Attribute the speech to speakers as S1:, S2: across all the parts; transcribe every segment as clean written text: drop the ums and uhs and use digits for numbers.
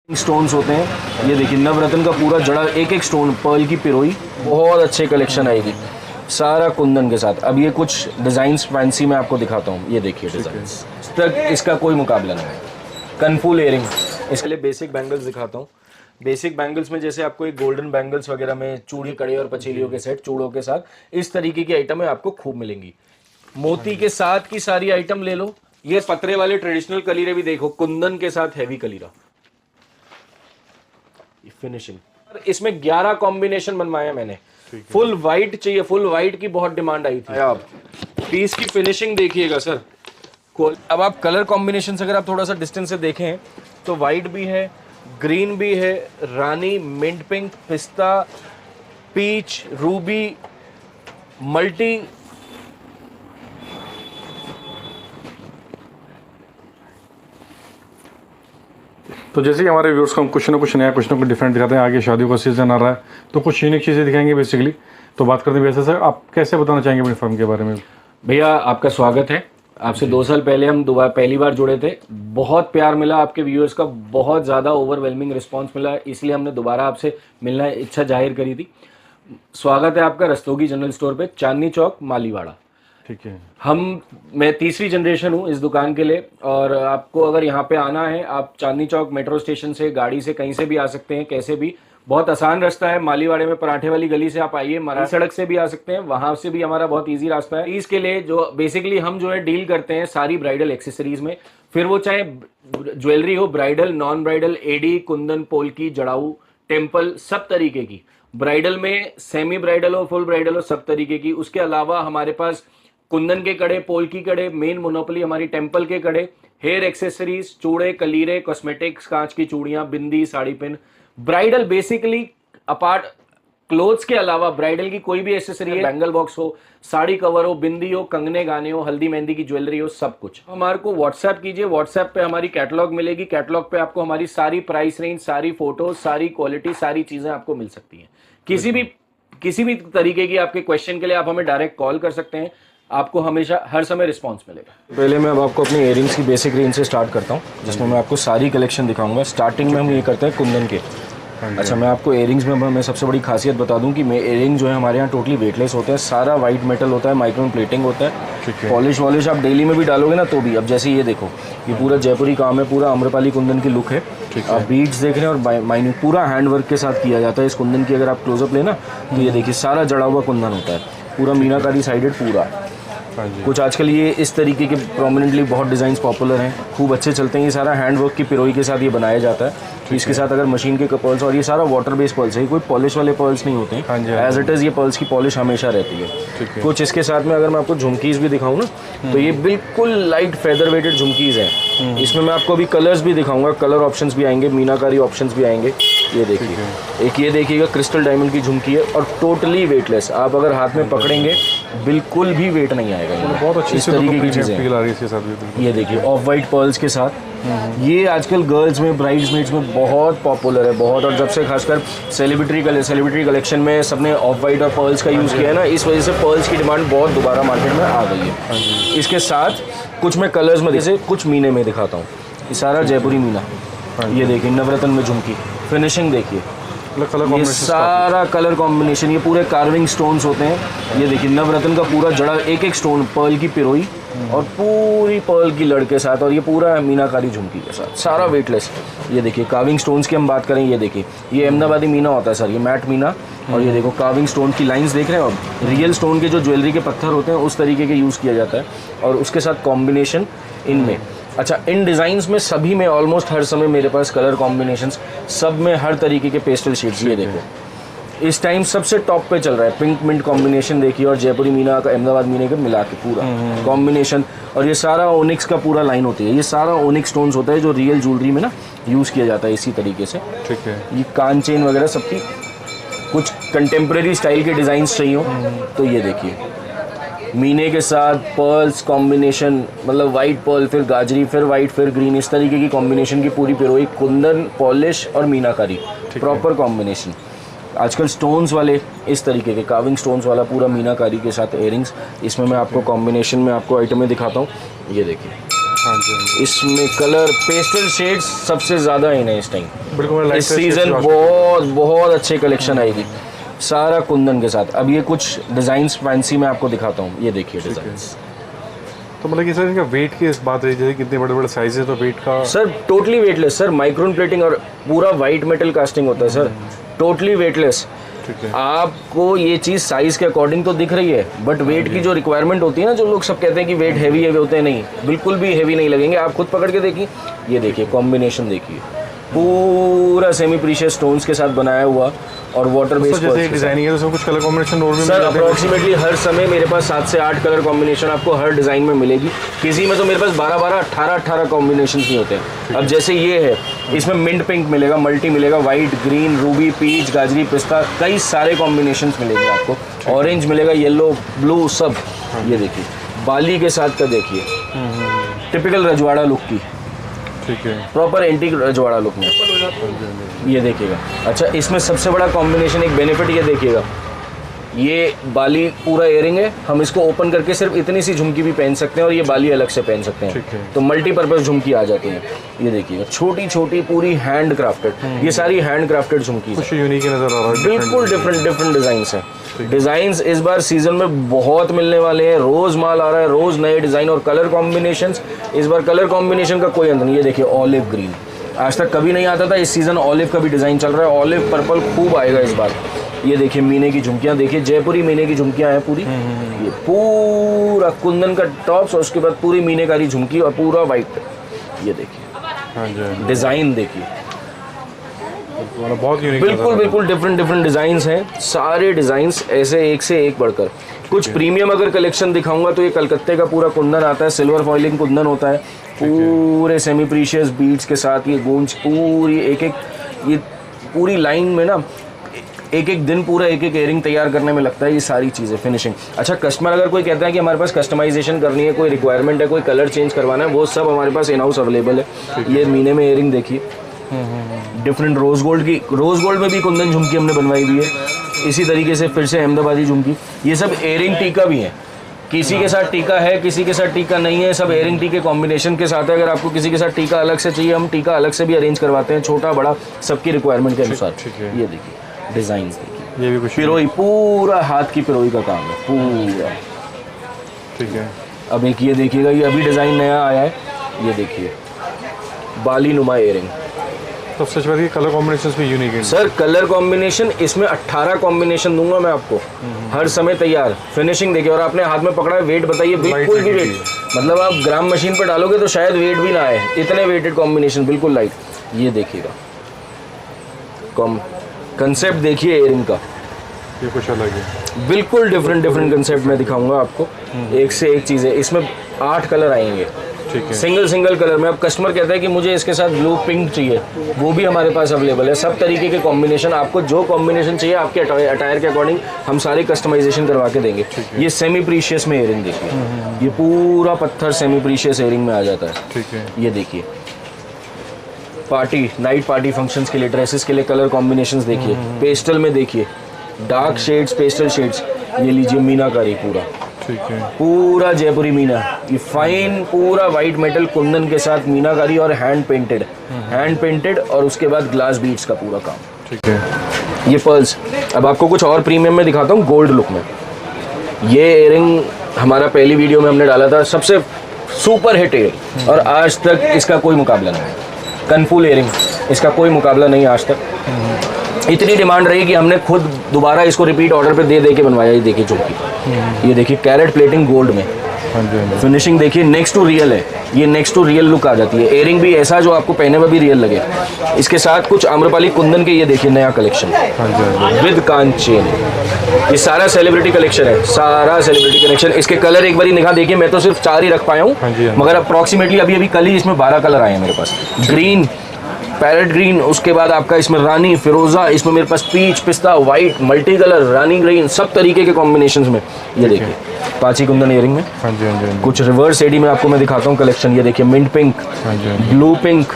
S1: Stones होते हैं। ये देखिए नवरत्न का पूरा जड़ा, एक एक स्टोन पर्ल की पिरोई, बहुत अच्छे कलेक्शन आएगी सारा कुंदन के साथ। अब ये कुछ डिज़ाइंस फैंसी मैं आपको दिखाता हूँ। ये देखिए डिज़ाइंस तक इसका कोई मुकाबला नहीं है। कनफुल इयरिंग, इसके लिए बेसिक बैंगल्स दिखाता हूँ। बेसिक बैंगल्स में जैसे आपको एक गोल्डन बैंगल्स वगैरह में चूड़ी कड़े और पचेलियों के सेट चूड़ों के साथ इस तरीके की आइटमें आपको खूब मिलेंगी। मोती के साथ की सारी आइटम ले लो। ये पतरे वाले ट्रेडिशनल कलीरे भी देखो, कुंदन के साथ हैवी कलीरा फिनिशिंग। इसमें 11 कॉम्बिनेशन बनवाया मैंने। फुल वाइट चाहिए, फुल वाइट की बहुत डिमांड आई थी। आप पीस की फिनिशिंग देखिएगा सर। अब आप कलर कॉम्बिनेशन अगर आप थोड़ा सा डिस्टेंस से देखें तो वाइट भी है, ग्रीन भी है, रानी, मिंट पिंक, पिस्ता, पीच, रूबी, मल्टी।
S2: तो जैसे कि हमारे व्यूअर्स को हम कुछ ना कुछ नया, कुछ ना कुछ डिफरेंट दिखाते हैं। आगे शादियों का सीजन आ रहा है तो कुछ यूनिक चीज़ें दिखाएंगे बेसिकली। तो बात करते हैं वैसे सर, आप कैसे बताना चाहेंगे अपनी फर्म के बारे में?
S1: भैया आपका स्वागत है। आपसे 2 साल पहले हम दोबारा पहली बार जुड़े थे। बहुत प्यार मिला आपके व्यूअर्स का, बहुत ज़्यादा ओवरवेलमिंग रिस्पांस मिला, इसलिए हमने दोबारा आपसे मिलना इच्छा जाहिर करी थी। स्वागत है आपका रस्तोगी जनरल स्टोर पे, चांदनी चौक, मालीवाड़ा।
S2: ठीक है।
S1: मैं तीसरी जनरेशन हूँ इस दुकान के लिए, और आपको अगर यहाँ पे आना है, आप चांदनी चौक मेट्रो स्टेशन से, गाड़ी से कहीं से भी आ सकते हैं, कैसे भी। बहुत आसान रास्ता है। मालीवाड़े में पराठे वाली गली से आप आइए, मराठी सड़क से भी आ सकते हैं, वहां से भी हमारा बहुत इजी रास्ता है। इसके लिए जो बेसिकली हम जो है डील करते हैं सारी ब्राइडल एक्सेसरीज में, फिर वो चाहे ज्वेलरी हो, bridal, non bridal, AD, kundan, polki, jadau, temple, सब तरीके की। ब्राइडल में सेमी ब्राइडल हो, फुल ब्राइडल हो, सब तरीके की। उसके अलावा हमारे पास कुंदन के कड़े, पोल्की कड़े, मेन मोनोपोली हमारी टेम्पल के कड़े, हेयर एक्सेसरीज, चूड़े, कलीरे, कॉस्मेटिक्स, कांच की चूड़ियां, bindi, sari pin. Bridal basically apart clothes के अलावा ब्राइडल की कोई भी एक्सेसरी है, बैंगल बॉक्स हो, साड़ी कवर हो, बिंदी हो, कंगने गाने हो, हल्दी मेहंदी की ज्वेलरी हो, सब कुछ। हमारे को व्हाट्सएप कीजिए। व्हाट्सएप पे हमारी कैटलॉग मिलेगी। कैटलॉग पे आपको हमारी सारी प्राइस रेंज, सारी फोटो, सारी क्वालिटी, सारी चीजें आपको मिल सकती हैं। किसी भी तरीके की आपके क्वेश्चन के लिए आप हमें डायरेक्ट कॉल कर सकते हैं। आपको हमेशा हर समय रिस्पांस मिलेगा। पहले मैं अब आपको अपनी इयरिंग्स की बेसिक रेंज से स्टार्ट करता हूँ, जिसमें मैं आपको सारी कलेक्शन दिखाऊंगा। स्टार्टिंग में हम ये करते हैं कुंदन के। अच्छा, मैं आपको इयरिंग्स में मैं सबसे बड़ी खासियत बता दूं कि इयरिंग जो है हमारे यहाँ टोटली वेटलेस होते हैं। सारा वाइट मेटल होता है, माइक्रोन प्लेटिंग होता है। पॉलिश वॉलिश आप डेली में भी डालोगे ना तो भी। अब जैसे ये देखो, ये पूरा जयपुरी काम है, पूरा आम्रपाली कुंदन की लुक है। आप बीड्स देख रहे हैं और माइन्यूट पूरा हैंड वर्क के साथ किया जाता है इस कुंदन की। अगर आप क्लोजअप लेना तो ये देखिए सारा जड़ा हुआ कुंदन होता है, पूरा मीनाकारी साइडेड पूरा। कुछ आजकल ये इस तरीके के प्रोमिनेंटली बहुत डिज़ाइंस पॉपुलर हैं, खूब अच्छे चलते हैं। ये सारा हैंड वर्क की पिरोई के साथ ये बनाया जाता है। इसके साथ अगर मशीन के पर्ल्स, और ये सारा वाटर बेस्ड पर्ल्स है, कोई पॉलिश वाले पर्ल्स नहीं होते हैं। एज इट इज़ ये पर्ल्स की पॉलिश हमेशा रहती है। कुछ इसके साथ में अगर मैं आपको झुमकीज़ भी दिखाऊँ ना तो ये बिल्कुल लाइट फेदर वेटेड झुमकीज़ हैं। इसमें मैं आपको अभी कलर्स भी दिखाऊंगा, कलर ऑप्शंस भी आएंगे, मीनाकारी ऑप्शंस भी आएंगे। ये देखिए, एक ये देखिएगा क्रिस्टल डायमंड की झुमकी है और टोटली वेटलेस। आप अगर हाथ में पकड़ेंगे बिल्कुल भी वेट नहीं आएगा।
S2: बहुत अच्छी
S1: इस तरीके की चीज़ें। ये देखिए ऑफ वाइट पर्ल्स के साथ, ये आजकल गर्ल्स में, ब्राइड्समेड्स में बहुत पॉपुलर है, बहुत। और जब से खासकर सेलिब्रिटी कलेक्शन में सबने ऑफ वाइट और पर्ल्स का यूज़ किया है ना, इस वजह से पर्ल्स की डिमांड बहुत दोबारा मार्केट में आ गई है। इसके साथ कुछ मैं कलर्स में जैसे कुछ मीने में दिखाता हूँ। ये सारा जयपुरी मीना, ये देखिए नवरत्न में झुमकी, फिनिशिंग देखिए, ये सारा कलर कॉम्बिनेशन, ये पूरे कार्विंग स्टोन्स होते हैं। ये देखिए नवरत्न का पूरा जड़ा, एक एक स्टोन पर्ल की पिरोई और पूरी पर्ल की लड़ के साथ, और ये पूरा मीनाकारी झुमकी के साथ, सारा वेटलेस। ये देखिए कार्विंग स्टोन्स की हम बात करें, ये देखिए ये अहमदाबादी मीना होता है सर, ये मैट मीना। और ये देखो कार्विंग स्टोन की लाइंस देख रहे हैं आप, रियल स्टोन के जो ज्वेलरी के पत्थर होते हैं उस तरीके के यूज़ किया जाता है। और उसके साथ कॉम्बिनेशन इनमें, अच्छा इन डिज़ाइंस में सभी में ऑलमोस्ट हर समय मेरे पास कलर कॉम्बिनेशंस, सब में हर तरीके के पेस्टल शेड्स। ये देखो इस टाइम सबसे टॉप पे चल रहा है पिंक मिंट कॉम्बिनेशन देखिए, और जयपुरी मीना का अहमदाबाद मीने के मिला के पूरा कॉम्बिनेशन। और ये सारा ओनिक्स का पूरा लाइन होती है, ये सारा ओनिक्स स्टोन्स होता है जो रियल ज्वेलरी में ना यूज़ किया जाता है इसी तरीके से।
S2: ठीक है।
S1: ये कान चेन वगैरह सबकी, कुछ कंटेम्प्रेरी स्टाइल के डिज़ाइंस चाहिए हो तो ये देखिए मीने के साथ पर्ल्स कॉम्बिनेशन, मतलब वाइट पर्ल, फिर गाजरी, फिर वाइट, फिर ग्रीन, इस तरीके की कॉम्बिनेशन की पूरी पिरोई, कुंदन, पॉलिश और मीनाकारी, प्रॉपर कॉम्बिनेशन। आजकल स्टोन्स वाले इस तरीके के कार्विंग स्टोन्स वाला पूरा मीनाकारी के साथ इयरिंग्स। इसमें मैं आपको कॉम्बिनेशन में आपको आइटमें दिखाता हूँ। ये देखिए
S2: हाँ जी, हाँ जी।
S1: इसमें कलर पेस्टल शेड्स सबसे ज़्यादा इन है इस टाइम।
S2: बिल्कुल
S1: इस सीज़न बहुत बहुत अच्छे कलेक्शन आएगी, सारा कुंदन के साथ। अब ये कुछ डिज़ाइंस फैंसी मैं आपको दिखाता हूँ, ये देखिए डिज़ाइंस।
S2: तो मतलब कि सर इनका वेट की इस बात रही, जैसे कितने बड़े बड़े साइज है तो वेट का।
S1: Sir totally weightless sir, micron plating और पूरा वाइट मेटल कास्टिंग होता है सर, टोटली वेटलेस।
S2: ठीक है।
S1: आपको ये चीज़ साइज़ के अकॉर्डिंग तो दिख रही है, बट वेट की जो रिक्वायरमेंट होती है ना, जो लोग सब कहते हैं कि वेट हैवी हैवी होते हैं, नहीं, बिल्कुल भी हैवी नहीं लगेंगे। आप खुद पकड़ के देखिए, ये देखिए कॉम्बिनेशन देखिए, पूरा सेमी प्रीशियस स्टोन्स के साथ बनाया हुआ और वाटर बेस्ड।
S2: जैसे डिजाइनिंग है तो उसमें कुछ कलर कॉम्बिनेशन और भी
S1: सर अप्रॉक्सीमेटली हर समय मेरे पास 7 से 8 कलर कॉम्बिनेशन आपको हर डिज़ाइन में मिलेगी। किसी में तो मेरे पास 12-12, 18-18 कॉम्बिनेशन ही होते हैं। अब जैसे ये है, इसमें मिंट पिंक मिलेगा, मल्टी मिलेगा, वाइट, ग्रीन, रूबी, पीच, गाजरी, पिस्ता, कई सारे कॉम्बिनेशन मिलेंगे आपको। ऑरेंज मिलेगा, येलो, ब्लू, सब। ये देखिए बाली के साथ का देखिए, टिपिकल रजवाड़ा लुक की,
S2: ठीक है,
S1: प्रॉपर एंटीक रजवाड़ा लुक में, ये देखिएगा। अच्छा, इसमें सबसे बड़ा कॉम्बिनेशन, एक बेनिफिट ये देखिएगा, ये बाली पूरा इयरिंग है, हम इसको ओपन करके सिर्फ इतनी सी झुमकी भी पहन सकते हैं और ये बाली अलग से पहन सकते
S2: ठीक
S1: हैं,
S2: है।
S1: तो मल्टीपर्पज़ झुमकी आ जाती है। ये देखिएगा छोटी छोटी पूरी हैंड क्राफ्टेड, ये सारी हैंड क्राफ्टेड झुमकी
S2: कुछ यूनिक नजर आ रहा है।
S1: बिल्कुल डिफरेंट डिज़ाइंस हैं। डिज़ाइंस इस बार सीजन में बहुत मिलने वाले हैं, रोज़ माल आ रहा है, रोज़ नए डिज़ाइन और कलर कॉम्बिनेशंस। इस बार कलर कॉम्बिनेशन का कोई अंत नहीं। ये देखिए ऑलिव ग्रीन, आज तक कभी नहीं आता था, इस सीज़न ऑलिव का भी डिज़ाइन चल रहा है, ऑलिव पर्पल खूब आएगा इस बार। ये देखिए मीने की झुमकियाँ, देखिए जयपुरी मीने की झुमकियाँ हैं पूरी, ये पूरा कुंदन का टॉप्स और उसके बाद पूरी मीनेकारी झुमकी और पूरा वाइट। ये देखिए
S2: हाँ जी,
S1: डिज़ाइन देखिए,
S2: बहुत यूनिक।
S1: बिल्कुल डिफरेंट डिज़ाइंस हैं, सारे डिज़ाइंस ऐसे एक से एक बढ़कर। कुछ प्रीमियम अगर कलेक्शन दिखाऊंगा तो ये कलकत्ते का पूरा कुंदन आता है, सिल्वर फॉइलिंग कुंदन होता है, पूरे सेमी प्रीशियस बीड्स के साथ। ये गूंज पूरी ये पूरी लाइन में ना, एक एक दिन पूरा एक इयरिंग तैयार करने में लगता है, ये सारी चीज़ें फिनिशिंग। अच्छा, कस्टमर अगर कोई कहता है कि हमारे पास कस्टमाइजेशन करनी है, कोई रिक्वायरमेंट है, कोई कलर चेंज करवाना है, वो सब हमारे पास इन हाउस अवेलेबल है। ये मीने में इयरिंग देखिए, डिफरेंट रोज़ गोल्ड में भी कुंदन झुमकी हमने बनवाई हुई है। इसी तरीके से फिर से अहमदाबादी झुमकी, ये सब इयरिंग टीका भी है, किसी के साथ टीका है, किसी के साथ टीका नहीं है, सब इयरिंग टीके कॉम्बिनेशन के साथ है। अगर आपको किसी के साथ टीका अलग से चाहिए, हम टीका अलग से भी अरेंज करवाते हैं, छोटा बड़ा सबकी रिक्वायरमेंट के अनुसार। ये देखिए डिज़ाइन देखिए,
S2: ये भी कुछ
S1: पिरोई, पूरा हाथ की पिरोई का काम है पूरा।
S2: ठीक है।
S1: अब एक ये देखिएगा, ये अभी डिज़ाइन नया आया है, ये देखिए बाली नुमा इयरिंग।
S2: तो सच बात है, कलर कॉम्बिनेशन भी यूनिक है
S1: सर। कलर कॉम्बिनेशन इसमें 18 कॉम्बिनेशन दूंगा मैं आपको, हर समय तैयार। फिनिशिंग देखिए, और आपने हाथ में पकड़ा है, वेट बताइए, बिल्कुल भी वेट, मतलब आप ग्राम मशीन पर डालोगे तो शायद वेट भी ना आए, इतने वेटेड कॉम्बिनेशन, बिल्कुल लाइट। ये देखिएगा कंसेप्ट देखिए इयरिंग का,
S2: ये कुछ अलग है,
S1: बिल्कुल डिफरेंट कंसेप्ट में दिखाऊंगा आपको, एक से एक चीज़ें। इसमें 8 कलर आएंगे,
S2: ठीक है।
S1: सिंगल कलर में। अब कस्टमर कहता है कि मुझे इसके साथ ब्लू पिंक चाहिए, वो भी हमारे पास अवेलेबल है। सब तरीके के कॉम्बिनेशन, आपको जो कॉम्बिनेशन चाहिए आपके अटायर के अकॉर्डिंग हम सारे कस्टमाइजेशन करवा के देंगे। ये सेमी प्रीशियस में इयरिंग देखिए, ये पूरा पत्थर सेमी प्रीशियस इयरिंग में आ जाता है।
S2: ठीक है।
S1: ये देखिए पार्टी, नाइट पार्टी फंक्शंस के लिए, ड्रेसेस के लिए कलर कॉम्बिनेशंस देखिए, पेस्टल में देखिए, डार्क शेड्स, पेस्टल शेड्स। ये लीजिए मीनाकारी पूरा,
S2: ठीक है,
S1: पूरा जयपुरी मीना, ये फाइन पूरा वाइट मेटल कुंदन के साथ मीनाकारी और हैंड पेंटेड और उसके बाद ग्लास बीड्स का पूरा काम।
S2: ठीक है।
S1: ये पर्ल्स। अब आपको कुछ और प्रीमियम में दिखाता हूँ, गोल्ड लुक में। ये इयरिंग हमारा पहली वीडियो में हमने डाला था, सबसे सुपर हिट इयरिंग, और आज तक इसका कोई मुकाबला नहीं है। कनफुल इयरिंग, इसका कोई मुकाबला नहीं आज तक। इतनी डिमांड रही कि हमने खुद दोबारा इसको रिपीट ऑर्डर पे दे के बनवाया। ये देखिए झुमकी, ये देखिए कैरेट प्लेटिंग गोल्ड में, फिनिशिंग देखिए नेक्स्ट टू रियल है, ये नेक्स्ट टू रियल लुक आ जाती है। इयरिंग भी ऐसा जो आपको पहने में भी रियल लगे। इसके साथ कुछ आम्रपाली कुंदन के, ये देखिए नया कलेक्शन विद कान चेन। ये सारा सेलिब्रिटी कलेक्शन है, सारा सेलिब्रिटी कलेक्शन। इसके कलर एक बार निगाह देखिए, मैं तो सिर्फ 4 ही रख पाया हूँ, मगर अप्रॉक्सीमेटली अभी कल ही इसमें 12 कलर आए हैं मेरे पास। ग्रीन, पैरेट ग्रीन, उसके बाद आपका इसमें रानी, फिरोजा, इसमें मेरे पास पीच, पिस्ता, वाइट, मल्टी कलर, रानी ग्रीन, सब तरीके के कॉम्बिनेशंस में। ये देखिए पाची कुंदन इयरिंग में। कुछ रिवर्स एडी में आपको मैं दिखाता हूँ कलेक्शन। ये देखिए मिंट पिंक, ब्लू पिंक,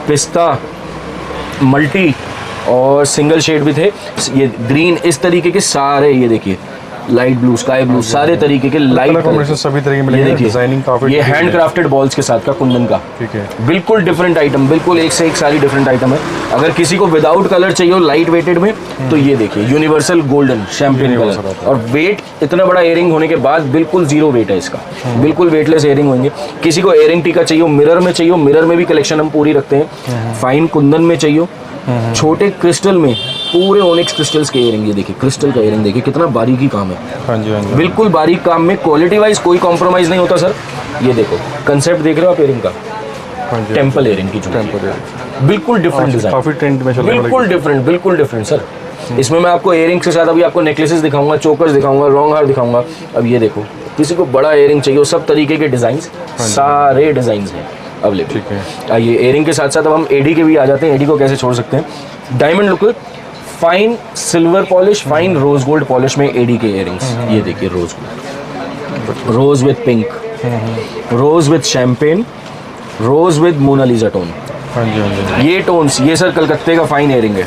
S1: पिस्ता, मल्टी और सिंगल शेड भी थे। ये ग्रीन, इस तरीके के सारे, ये देखिए लाइट ब्लू, स्काई ब्लू, सारे तरीके के लाइट
S2: कलर कॉम्बिनेशन सभी तरह के
S1: ये
S2: मिलेंगे,
S1: देखिए
S2: डिजाइनिंग काफी
S1: ये हैंड क्राफ्टेड बॉल्स के साथ का कुंदन का,
S2: ठीक है।
S1: बिल्कुल डिफरेंट आइटम, बिल्कुल एक से एक सारी डिफरेंट आइटम है। अगर किसी को विदाउट कलर चाहिए हो लाइट वेटेड में तो ये देखिए यूनिवर्सल गोल्डन शैम्पेन कलर, और वेट इतना बड़ा इयरिंग होने के बाद बिल्कुल जीरो वेट है इसका, बिल्कुल वेटलेस इयरिंग होंगे। किसी को इयरिंग टीका चाहिए, मिरर में चाहिए, मिरर में भी कलेक्शन हम पूरी रखते हैं। फाइन कुंदन में चाहिए, छोटे क्रिस्टल में पूरे ओनिक्स क्रिस्टल्स के इयरिंग, ये देखिए क्रिस्टल का इयरिंग देखिए कितना बारीकी काम है।
S2: हाँ जी, हाँ जी,
S1: बिल्कुल बारीक काम में क्वालिटी वाइज कोई कॉम्प्रोमाइज नहीं होता सर। ये देखो कंसेप्ट देख रहे हो आप इयरिंग का,
S2: हाँ जी,
S1: टेम्पल इयरिंग की,
S2: टेम्पल
S1: बिल्कुल डिफरेंट डिजाइन,
S2: काफी ट्रेंड में चल रहा है,
S1: बिल्कुल डिफरेंट सर। इसमें मैं आपको इयरिंग्स के साथ अभी आपको नेकलेसेस दिखाऊंगा, चोकर्स दिखाऊंगा, रॉन्ग हार दिखाऊंगा। अब ये देखो किसी को बड़ा इयरिंग चाहिए, सब तरीके के डिजाइन, सारे डिजाइन हैं अवेलेबल,
S2: ठीक है।
S1: आइए इयरिंग के साथ साथ अब हम एडी के भी आ जाते हैं। एडी को कैसे छोड़ सकते हैं, diamond look, fine silver polish, fine rose gold polish में एडी के इयरिंग्स। ये देखिए rose gold, rose with pink, rose with champagne, rose with Monalisa tone.
S2: हाँ जी, हाँ जी,
S1: ये टोन्स, ये सर कलकत्ते का फाइन इयरिंग है।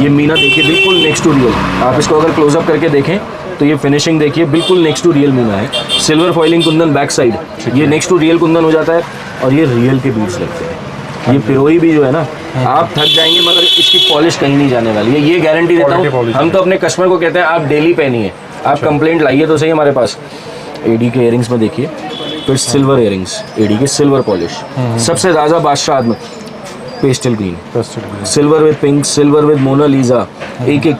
S1: ये मीना देखिए बिल्कुल नेक्स्ट टू रियल, आप इसको अगर क्लोजअप करके देखें तो ये फिनिशिंग देखिए बिल्कुल नेक्स्ट टू रियल मीना है। Silver foiling Kundan back side, ये नेक्स्ट टू रियल कुंदन हो जाता है, और ये रियल के बीड्स लगते हैं। ये पिरोई भी जो है ना, आप थक जाएंगे मगर इसकी पॉलिश कहीं नहीं जाने वाली है, ये गारंटी देता हूँ। हम तो अपने कस्टमर को कहते हैं आप डेली पहनिए, आप कंप्लेंट लाइए तो सही हमारे पास। एडी के इयरिंग्स में देखिए, फिर सिल्वर इयरिंग्स, एडी के सिल्वर पॉलिश, सबसे ज़्यादा बादशाह में pastel green, silver with pink, silver with Monalisa, एक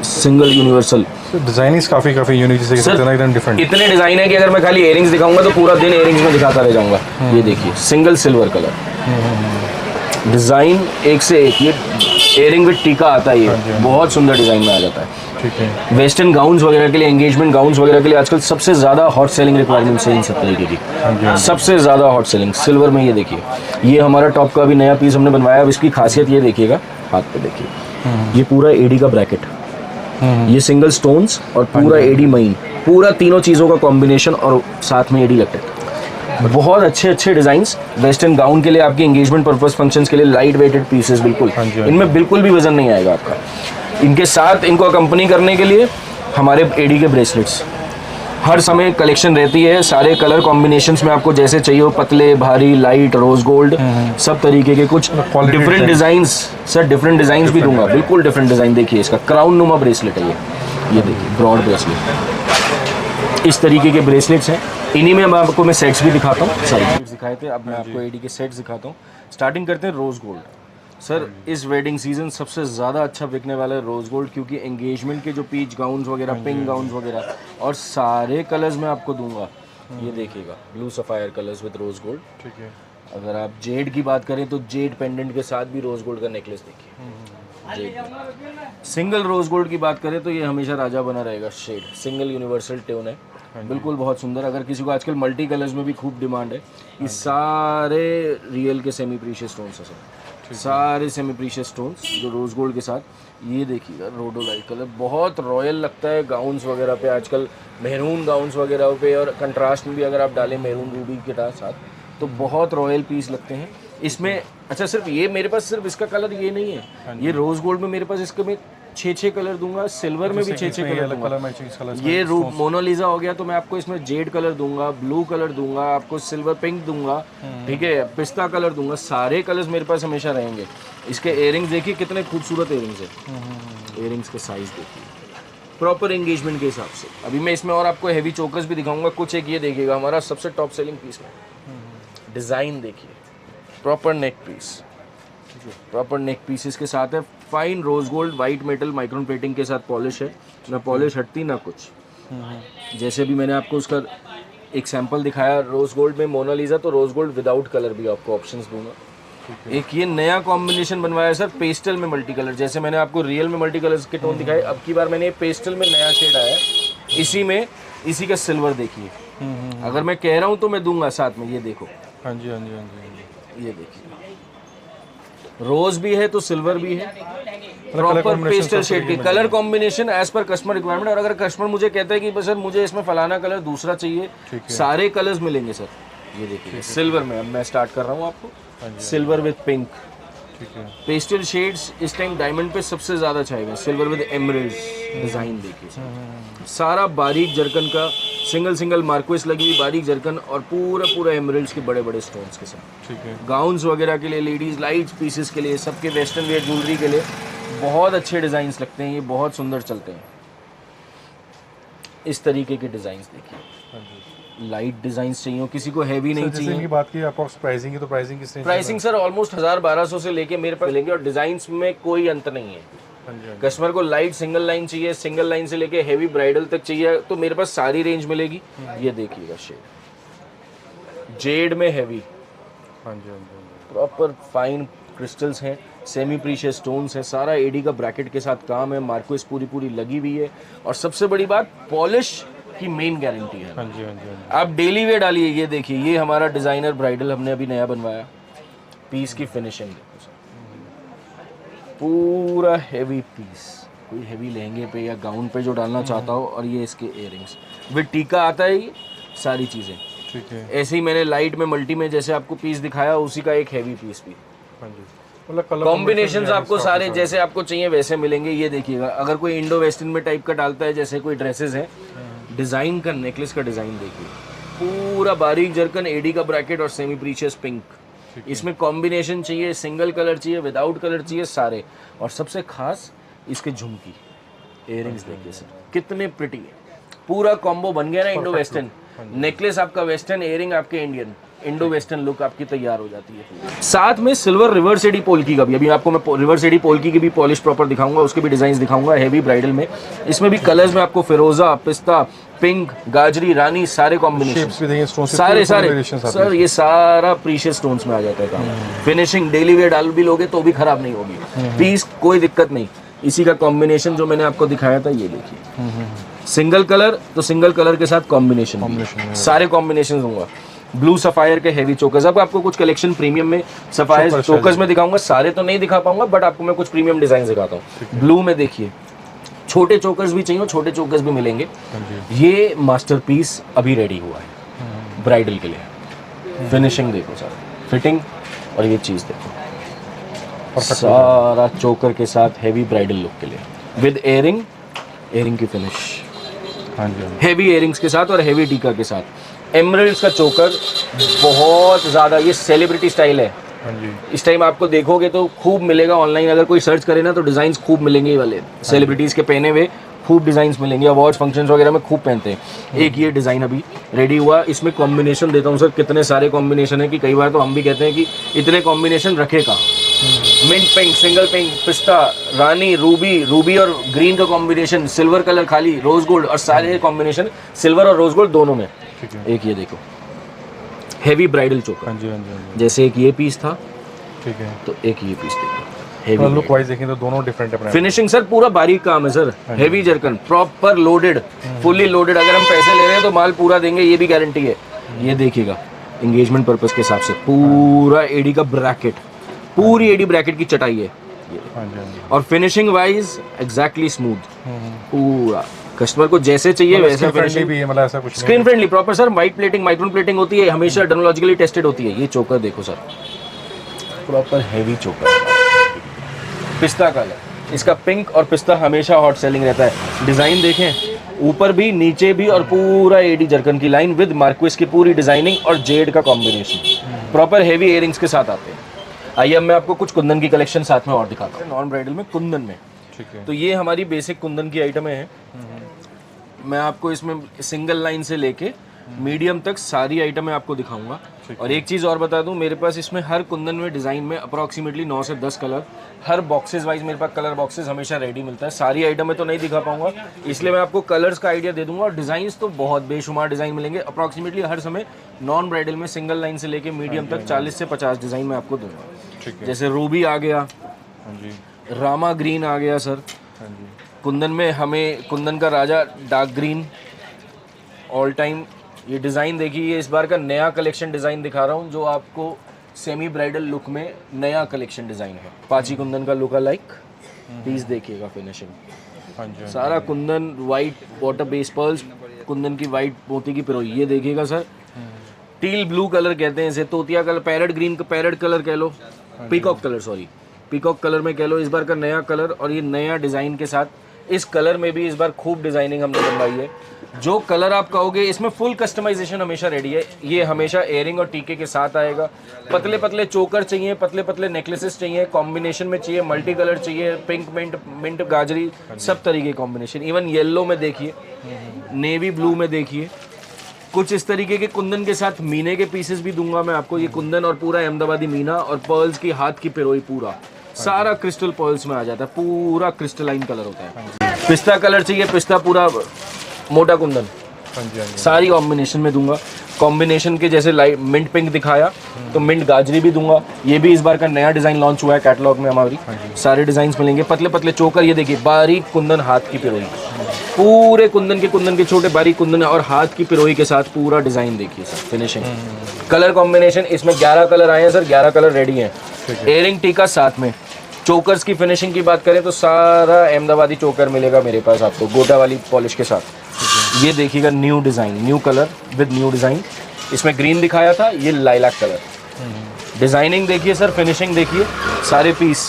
S1: सिंगल यूनिवर्सल
S2: डिजाइनिंग काफी यूनिक, जैसे
S1: सर,
S2: एकदम डिफरेंट।
S1: इतने डिजाइन है कि अगर मैं खाली इयरिंग्स दिखाऊंगा तो पूरा दिन इयरिंग्स में दिखाता रह जाऊंगा। ये देखिए सिंगल सिल्वर कलर, डिजाइन एक से एक, ये इयरिंग विद टीका आता है, ये बहुत सुंदर डिजाइन में आ जाता है।
S2: ठीक है।
S1: वेस्टर्न गाउन्स वगैरह के लिए, एंगेजमेंट गाउन्स वगैरह के लिए आजकल सबसे ज़्यादा हॉट सेलिंग रिक्वायरमेंट्स है इन सब तरीके की, सबसे ज़्यादा हॉट सेलिंग सिल्वर में। ये देखिए ये हमारा टॉप का अभी नया पीस हमने बनवाया, अब इसकी खासियत ये देखिएगा, हाथ पे देखिए ये पूरा एडी का ब्रैकेट, ये सिंगल स्टोन्स और पूरा एडी मईन, पूरा तीनों चीज़ों का कॉम्बिनेशन, और साथ में एडी लटक। बहुत अच्छे अच्छे डिजाइन्स वेस्टर्न गाउन के लिए, आपके एंगेजमेंट पर्पस फंक्शंस के लिए, लाइट वेटेड पीसेस बिल्कुल, इनमें बिल्कुल भी वजन नहीं आएगा आपका। इनके साथ इनको अकम्पनी करने के लिए हमारे एडी के ब्रेसलेट्स हर समय कलेक्शन रहती है, सारे कलर कॉम्बिनेशंस में आपको जैसे चाहिए हो, पतले, भारी, लाइट, रोज गोल्ड, सब तरीके के कुछ different designs. Sir different designs भी दूंगा, बिल्कुल डिफरेंट डिजाइन। देखिए इसका क्राउन नुमा ब्रेसलेट है ये देखिए ब्रॉड ब्रेसलेट, इस तरीके के ब्रेसलेट्स हैं। इन्हीं में अब आपको मैं सेट्स भी दिखाता हूँ, सारे सेट्स दिखाए थे, अब मैं आपको एडी के सेट्स दिखाता हूँ। स्टार्टिंग करते हैं रोज गोल्ड। सर इस वेडिंग सीजन सबसे ज़्यादा अच्छा बिकने वाला है रोज़ गोल्ड, क्योंकि एंगेजमेंट के जो पीच गाउन्स वगैरह, पिंक गाउन्स वगैरह, और सारे कलर्स में आपको दूंगा। ये देखिएगा blue sapphire colours with rose gold, ठीक है। अगर आप जेड की बात करें तो जेड पेंडेंट के साथ भी रोज़ गोल्ड का नेकलेस देखिए, जेड। सिंगल रोज़ गोल्ड की बात करें तो ये हमेशा राजा बना रहेगा, शेड सिंगल यूनिवर्सल ट्यून है, बिल्कुल बहुत सुंदर। अगर किसी को आजकल मल्टी कलर्स में भी खूब डिमांड है, ये सारे रियल के सेमी प्रीशियस स्टोन्स हैं सर, सारे सेमी प्रीशियस स्टोन्स जो रोज़ गोल्ड के साथ। ये देखिएगा रोडोलाइट कलर, बहुत रॉयल लगता है गाउन्स वगैरह पे आजकल, मेहरून गाउन्स वगैरह पे, और कंट्रास्ट में भी अगर आप डालें मेहरून रूबी के साथ तो बहुत रॉयल पीस लगते हैं इसमें। अच्छा सिर्फ ये मेरे पास सिर्फ इसका कलर ये नहीं है, ये रोज़ गोल्ड में मेरे पास इसके में 6 कलर दूंगा, सिल्वर में भी 6 कलर दूंगा। ये मोनालिसा हो गया तो मैं आपको इसमें जेड कलर दूंगा, ब्लू कलर दूंगा, आपको सिल्वर पिंक दूंगा, ठीक है, पिस्ता कलर दूंगा, सारे कलर्स मेरे पास हमेशा रहेंगे। इसके इयरिंग्स देखिए कितने खूबसूरत इयरिंग्स है, इयरिंग्स के साइज देखिए प्रॉपर एंगेजमेंट के हिसाब से। अभी मैं इसमें और आपको हैवी चोकर्स भी दिखाऊंगा कुछ। एक ये देखिएगा हमारा सबसे टॉप सेलिंग पीस में, डिज़ाइन देखिए, proper neck piece, proper neck pieces के साथ है, fine rose gold white metal micron plating के साथ पॉलिश है, ना पॉलिश हटती ना कुछ। जैसे भी मैंने आपको उसका एक सैंपल दिखाया रोज गोल्ड में मोनालिसा, तो रोज गोल्ड विदाउट कलर भी आपको ऑप्शंस दूंगा। एक ये नया कॉम्बिनेशन बनवाया है सर पेस्टल में मल्टी कलर, जैसे मैंने आपको रियल में मल्टी कलर्स के टोन दिखाए, अब की बार मैंने पेस्टल में नया शेड आया है, इसी में इसी का सिल्वर देखिए। अगर मैं कह रहा हूँ तो मैं दूंगा साथ में, ये देखो,
S2: हाँ जी हाँ जी हाँ जी,
S1: ये देखिए रोज भी है तो सिल्वर भी है, प्रॉपर पेस्टल शेड की colour combination as per customer requirement. और अगर कस्टमर मुझे कहता है कि सर मुझे इसमें फलाना कलर दूसरा चाहिए, सारे कलर्स मिलेंगे सर। ये देखिए सिल्वर में, अब मैं स्टार्ट कर रहा हूँ आपको, सिल्वर विद पिंक,
S2: ठीक है।
S1: पेस्टल शेड्स इस टाइम डायमंड पे सबसे ज़्यादा छाए हुए हैं, सिल्वर विद एमरल्ड्स डिज़ाइन देखिए। सारा बारीक जरकन का सिंगल सिंगल मार्क्वेस लगी हुई बारीक जरकन और पूरा पूरा एमरल्ड्स के बड़े बड़े स्टोन्स के साथ।
S2: ठीक है।
S1: गाउन्स वगैरह के लिए, लेडीज़ लाइट पीसेस के लिए, सबके वेस्टर्न वेयर ज्वेलरी के लिए बहुत अच्छे डिज़ाइंस लगते हैं, ये बहुत सुंदर चलते हैं। इस तरीके के डिज़ाइंस देखिए, लाइट डिज़ाइंस चाहिए, किसी को हैवी नहीं
S2: जैसे
S1: चाहिए।
S2: इनकी बात की अप्रॉक्स प्राइसिंग की, तो प्राइसिंग किस रेंज?
S1: प्राइसिंग सर ऑलमोस्ट 1000-1200 से लेके मेरे पास मिलेंगे और डिज़ाइंस में कोई अंतर नहीं है।
S2: हाँ जी, हाँ जी।
S1: कस्टमर को लाइट सिंगल लाइन चाहिए, सिंगल लाइन से लेके हैवी ब्राइडल तक चाहिए, तो मेरे पास सारी रेंज मिलेगी। ये देखिएगा शेड, जेड में हैवी,
S2: हाँ जी, हाँ जी।
S1: प्रॉपर फाइन क्रिस्टल्स हैं, सेमी प्रीशियस स्टोन्स हैं, सारा एडी का ब्रैकेट के साथ काम है, मार्क्वेस पूरी पूरी लगी हुई है और सबसे बड़ी बात पॉलिश की मेन गारंटी है।
S2: हाँ जी, हाँ जी।
S1: आप डेली वेयर डालिए। ये देखिए, ये हमारा डिज़ाइनर ब्राइडल हमने अभी नया बनवाया, पीस की फिनिशिंग देखो सर, पूरा हैवी पीस, कोई हैवी लहंगे पे या गाउन पे जो डालना चाहता हो। और ये इसके इयररिंग्स विद टीका आता है, ये सारी चीज़ें।
S2: ठीक है।
S1: ऐसे ही मैंने लाइट में मल्टी में जैसे आपको पीस दिखाया, उसी का एक हैवी पीस भी।
S2: हाँ जी, मतलब कलर
S1: कॉम्बिनेशंस आपको सारे जैसे आपको चाहिए वैसे मिलेंगे। ये देखिएगा, अगर कोई इंडो वेस्टर्न में टाइप का डालता है, जैसे कोई ड्रेसेस हैं, डिज़ाइन का नेकलेस का डिज़ाइन देखिए, पूरा बारीक जरकन, एडी का ब्रैकेट और सेमी प्रीशियस पिंक। इसमें कॉम्बिनेशन चाहिए, सिंगल कलर चाहिए, विदाउट कलर चाहिए, सारे। और सबसे खास इसके झुमकी इयररिंग्स देखिए सर, कितने प्रिटी है। पूरा कॉम्बो बन गया ना इंडो वेस्टर्न। नेकलेस आपका वेस्टर्न, इयररिंग आपके इंडियन, इंडो वेस्टर्न लुक आपकी तैयार हो जाती है। साथ में सिल्वर रिवर्स एडी पोल्की का भी, अभी आपको मैं रिवर्स एडी पोल्की की भी पॉलिश प्रॉपर दिखाऊंगा, उसके भी डिजाइन दिखाऊंगा हैवी ब्राइडल में। इसमें भी कलर्स में आपको फिरोजा, पिस्ता, पिंक, गाजरी, रानी, सारे कॉम्बिनेशन,
S2: शेप्स भी देंगे, स्टोन्स
S1: सारे सर, ये सारा प्रीशियस स्टोन्स में आ जाता है काम। फिनिशिंग डेली वेयर डाल भी लोगे तो भी खराब नहीं होगी, पीस कोई दिक्कत नहीं। इसी का कॉम्बिनेशन जो मैंने आपको दिखाया था, ये देखिए, सिंगल कलर तो सिंगल कलर के साथ कॉम्बिनेशन, सारे कॉम्बिनेशन दूंगा। ब्लू सफायर के हैवी चोकर्स, अब आपको कुछ कलेक्शन प्रीमियम में सफायर चोकर्स में दिखाऊंगा, सारे तो नहीं दिखा पाऊंगा, बट आपको मैं कुछ प्रीमियम डिजाइन दिखाता हूँ। ब्लू में देखिए, छोटे चोकर्स भी चाहिए, छोटे चोकर्स भी मिलेंगे। ये मास्टरपीस अभी रेडी हुआ है ब्राइडल के लिए। फिनिशिंग देखो सर, फिटिंग, और ये चीज़ देखो, सारा चोकर के साथ हैवी ब्राइडल लुक के लिए विद इयररिंग, इयररिंग की फिनिश,
S2: हाँ जी,
S1: हैवी इयररिंग्स के साथ और हैवी टीका के साथ। एमरल्ड्स का चोकर बहुत ज़्यादा, ये सेलिब्रिटी स्टाइल है।
S2: हाँ जी।
S1: इस टाइम आपको देखोगे तो खूब मिलेगा ऑनलाइन, अगर कोई सर्च करे ना तो डिज़ाइंस खूब मिलेंगे। ये वाले सेलिब्रिटीज़ के पहने हुए खूब डिज़ाइंस मिलेंगे, अवार्ड्स फंक्शंस वगैरह में खूब पहनते हैं। एक ये डिज़ाइन अभी रेडी हुआ, इसमें कॉम्बिनेशन देता हूँ सर, कितने सारे कॉम्बिनेशन है कि कई बार तो हम भी कहते हैं कि इतने कॉम्बिनेशन रखे कहाँ। मिंट पिंक, सिंगल पिंक, पिस्ता, रानी, रूबी, रूबी और ग्रीन का कॉम्बिनेशन, सिल्वर कलर खाली, रोज गोल्ड, और सारे कॉम्बिनेशन सिल्वर और रोज गोल्ड दोनों में। एक ये देखो हैवी ब्राइडल चोकर,
S2: हाँ जी, हाँ जी, हाँ जी।
S1: जैसे एक ये पीस था,
S2: ठीक है।
S1: तो एक ये पीस देखो हैवी
S2: लुक वाइज देखें तो दोनों डिफरेंट है।
S1: फिनिशिंग सर पूरा बारीक काम है sir, heavy zircon, proper loaded, fully loaded. अगर हम पैसे ले रहे हैं तो माल पूरा देंगे, ये भी गारंटी है। ये देखिएगा, एंगेजमेंट पर्पस के हिसाब से पूरा एडी का ब्रैकेट, पूरी एडी ब्रैकेट की चटाई है।
S2: हाँ जी, हाँ जी।
S1: और फिनिशिंग वाइज एग्जैक्टली स्मूथ, पूरा कस्टमर को जैसे चाहिए वैसे
S2: फ्रेंडली भी है, मतलब ऐसा कुछ
S1: screen friendly proper sir. White plating, micron plating होती है, हमेशा डर्मोलॉजिकली टेस्टेड होती है। ये चोकर देखो सर, प्रॉपर हैवी चोकर, पिस्ता कलर, इसका पिंक और पिस्ता हमेशा हॉट सेलिंग रहता है। डिजाइन देखें, ऊपर भी नीचे भी, और पूरा एडी जरकन की लाइन विद मार्क्वेस की पूरी डिजाइनिंग और जेड का कॉम्बिनेशन, प्रॉपर हैवी इयररिंग्स के साथ आते हैं। आइए अब मैं आपको कुछ कुंदन की कलेक्शन साथ में और दिखाता हूँ, नॉन ब्राइडल में कुंदन में।
S2: ठीक है।
S1: तो ये हमारी बेसिक कुंदन की आइटमें हैं। मैं आपको इसमें सिंगल लाइन से लेके मीडियम तक सारी आइटमें आपको दिखाऊंगा। और एक चीज़ और बता दूं, मेरे पास इसमें हर कुंदन में डिज़ाइन में अप्रॉक्सीमेटली 9 से 10 कलर, हर बॉक्सेस वाइज मेरे पास कलर बॉक्सेस हमेशा रेडी मिलता है। सारी आइटमें तो नहीं दिखा पाऊंगा, इसलिए मैं आपको कलर्स का आइडिया दे दूंगा। और डिज़ाइंस तो बहुत बेशुमार डिज़ाइन मिलेंगे अप्रॉक्सीमेटली हर समय। नॉन ब्राइडल में सिंगल लाइन से लेके मीडियम तक 40 से 50 डिज़ाइन मैं आपको दूंगा। जैसे रूबी आ गया, रामा ग्रीन आ गया सर, कुंदन में हमें कुंदन का राजा डार्क ग्रीन ऑल टाइम। ये डिज़ाइन देखिए, ये इस बार का नया कलेक्शन डिज़ाइन दिखा रहा हूँ जो आपको सेमी ब्राइडल लुक में नया कलेक्शन डिज़ाइन है। पाची कुंदन का लुक लाइक पीस देखिएगा, फिनिशिंग सारा Kundan, white water base pearls, Kundan की वाइट मोती की पिरोई। ये देखिएगा सर, टील ब्लू कलर कहते हैं इसे, तोतिया कलर, पैरेट ग्रीन का पैरेट कलर कह लो, peacock colour sorry, peacock colour में कह लो, इस बार का नया कलर और ये नया डिज़ाइन के साथ। इस कलर में भी इस बार खूब डिज़ाइनिंग हमने बनवाई है। जो कलर आप कहोगे, इसमें फुल कस्टमाइजेशन हमेशा रेडी है। ये हमेशा एयरिंग और टीके के साथ आएगा। पतले पतले चोकर चाहिए, पतले पतले नेकलेसेस चाहिए, कॉम्बिनेशन में चाहिए, मल्टी कलर चाहिए, पिंक मिंट गाजरी, सब तरीके कॉम्बिनेशन। इवन येलो में देखिए, नेवी ब्लू में देखिए, कुछ इस तरीके के कुंदन के साथ मीने के पीसेस भी दूंगा मैं आपको। ये कुंदन और पूरा अहमदाबादी मीना और पर्ल्स की हाथ की पिरोई, पूरा सारा क्रिस्टल पर्ल्स में आ जाता है, पूरा क्रिस्टलाइन कलर होता है। पिस्ता कलर चाहिए, पिस्ता पूरा मोटा कुंदन, सारी कॉम्बिनेशन में दूंगा। कॉम्बिनेशन के जैसे लाइट मिंट पिंक दिखाया तो मिंट गाजरी भी दूंगा। ये भी इस बार का नया डिजाइन लॉन्च हुआ है कैटलॉग में हमारी। सारे डिजाइन्स मिलेंगे। पतले पतले चोकर, ये देखिए बारीक कुंदन हाथ की पिरोई, पूरे कुंदन के छोटे बारीक कुंदन और हाथ की पिरोई के साथ पूरा डिजाइन देखिए सर। फिनिशिंग कलर कॉम्बिनेशन, इसमें 11 कलर आए हैं सर, 11 कलर रेडी हैं। एयरिंग टीका साथ में। चोकर्स की फिनिशिंग की बात करें तो सारा अहमदाबादी चोकर मिलेगा मेरे पास आपको, गोटा वाली पॉलिश के साथ। ये देखिएगा new design, new colour with new design. इसमें ग्रीन दिखाया था, ये लाइलाक कलर। डिज़ाइनिंग देखिए सर, फिनिशिंग देखिए। सारे पीस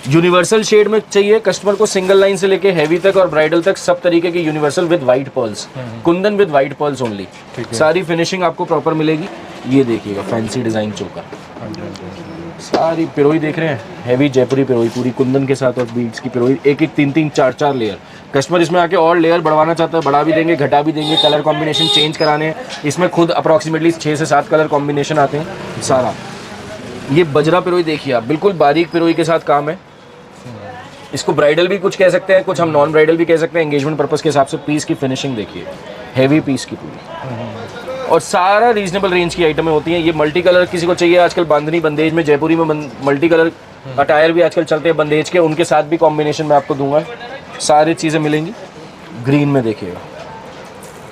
S1: यूनिवर्सल शेड में चाहिए कस्टमर को, सिंगल लाइन से लेके हैवी तक और ब्राइडल तक सब तरीके की universal with white pearls, Kundan with white pearls only. सारी फिनिशिंग आपको प्रॉपर मिलेगी। ये देखिएगा फैंसी डिज़ाइन चोकर, सारी पिरोई देख रहे हैं, हैवी जयपुरी पिरोई पूरी कुंदन के साथ और बीड्स की पिरोई, एक एक तीन तीन चार चार लेयर। कस्टमर इसमें आके और लेयर बढ़वाना चाहता है, बढ़ा भी देंगे, घटा भी देंगे। कलर कॉम्बिनेशन चेंज कराने हैं, इसमें खुद अप्रॉक्सीमेटली 6 से 7 कलर कॉम्बिनेशन आते हैं सारा। ये बजरा पिरोई देखिए आप, बिल्कुल बारीक पिरोई के साथ काम है। इसको ब्राइडल भी कुछ कह सकते हैं, कुछ हम नॉन ब्राइडल भी कह सकते हैं, एंगेजमेंट पर्पस के हिसाब से। पीस की फिनिशिंग देखिए, हैवी पीस की पूरी, और सारा रीजनेबल रेंज की आइटमें होती हैं। ये मल्टी कलर किसी को चाहिए, आजकल बांधनी बंदेज में, जयपुरी में मल्टी कलर अटायर भी आजकल चलते हैं बंदेज के, उनके साथ भी कॉम्बिनेशन में आपको दूंगा। सारी चीज़ें मिलेंगी। ग्रीन में देखिएगा,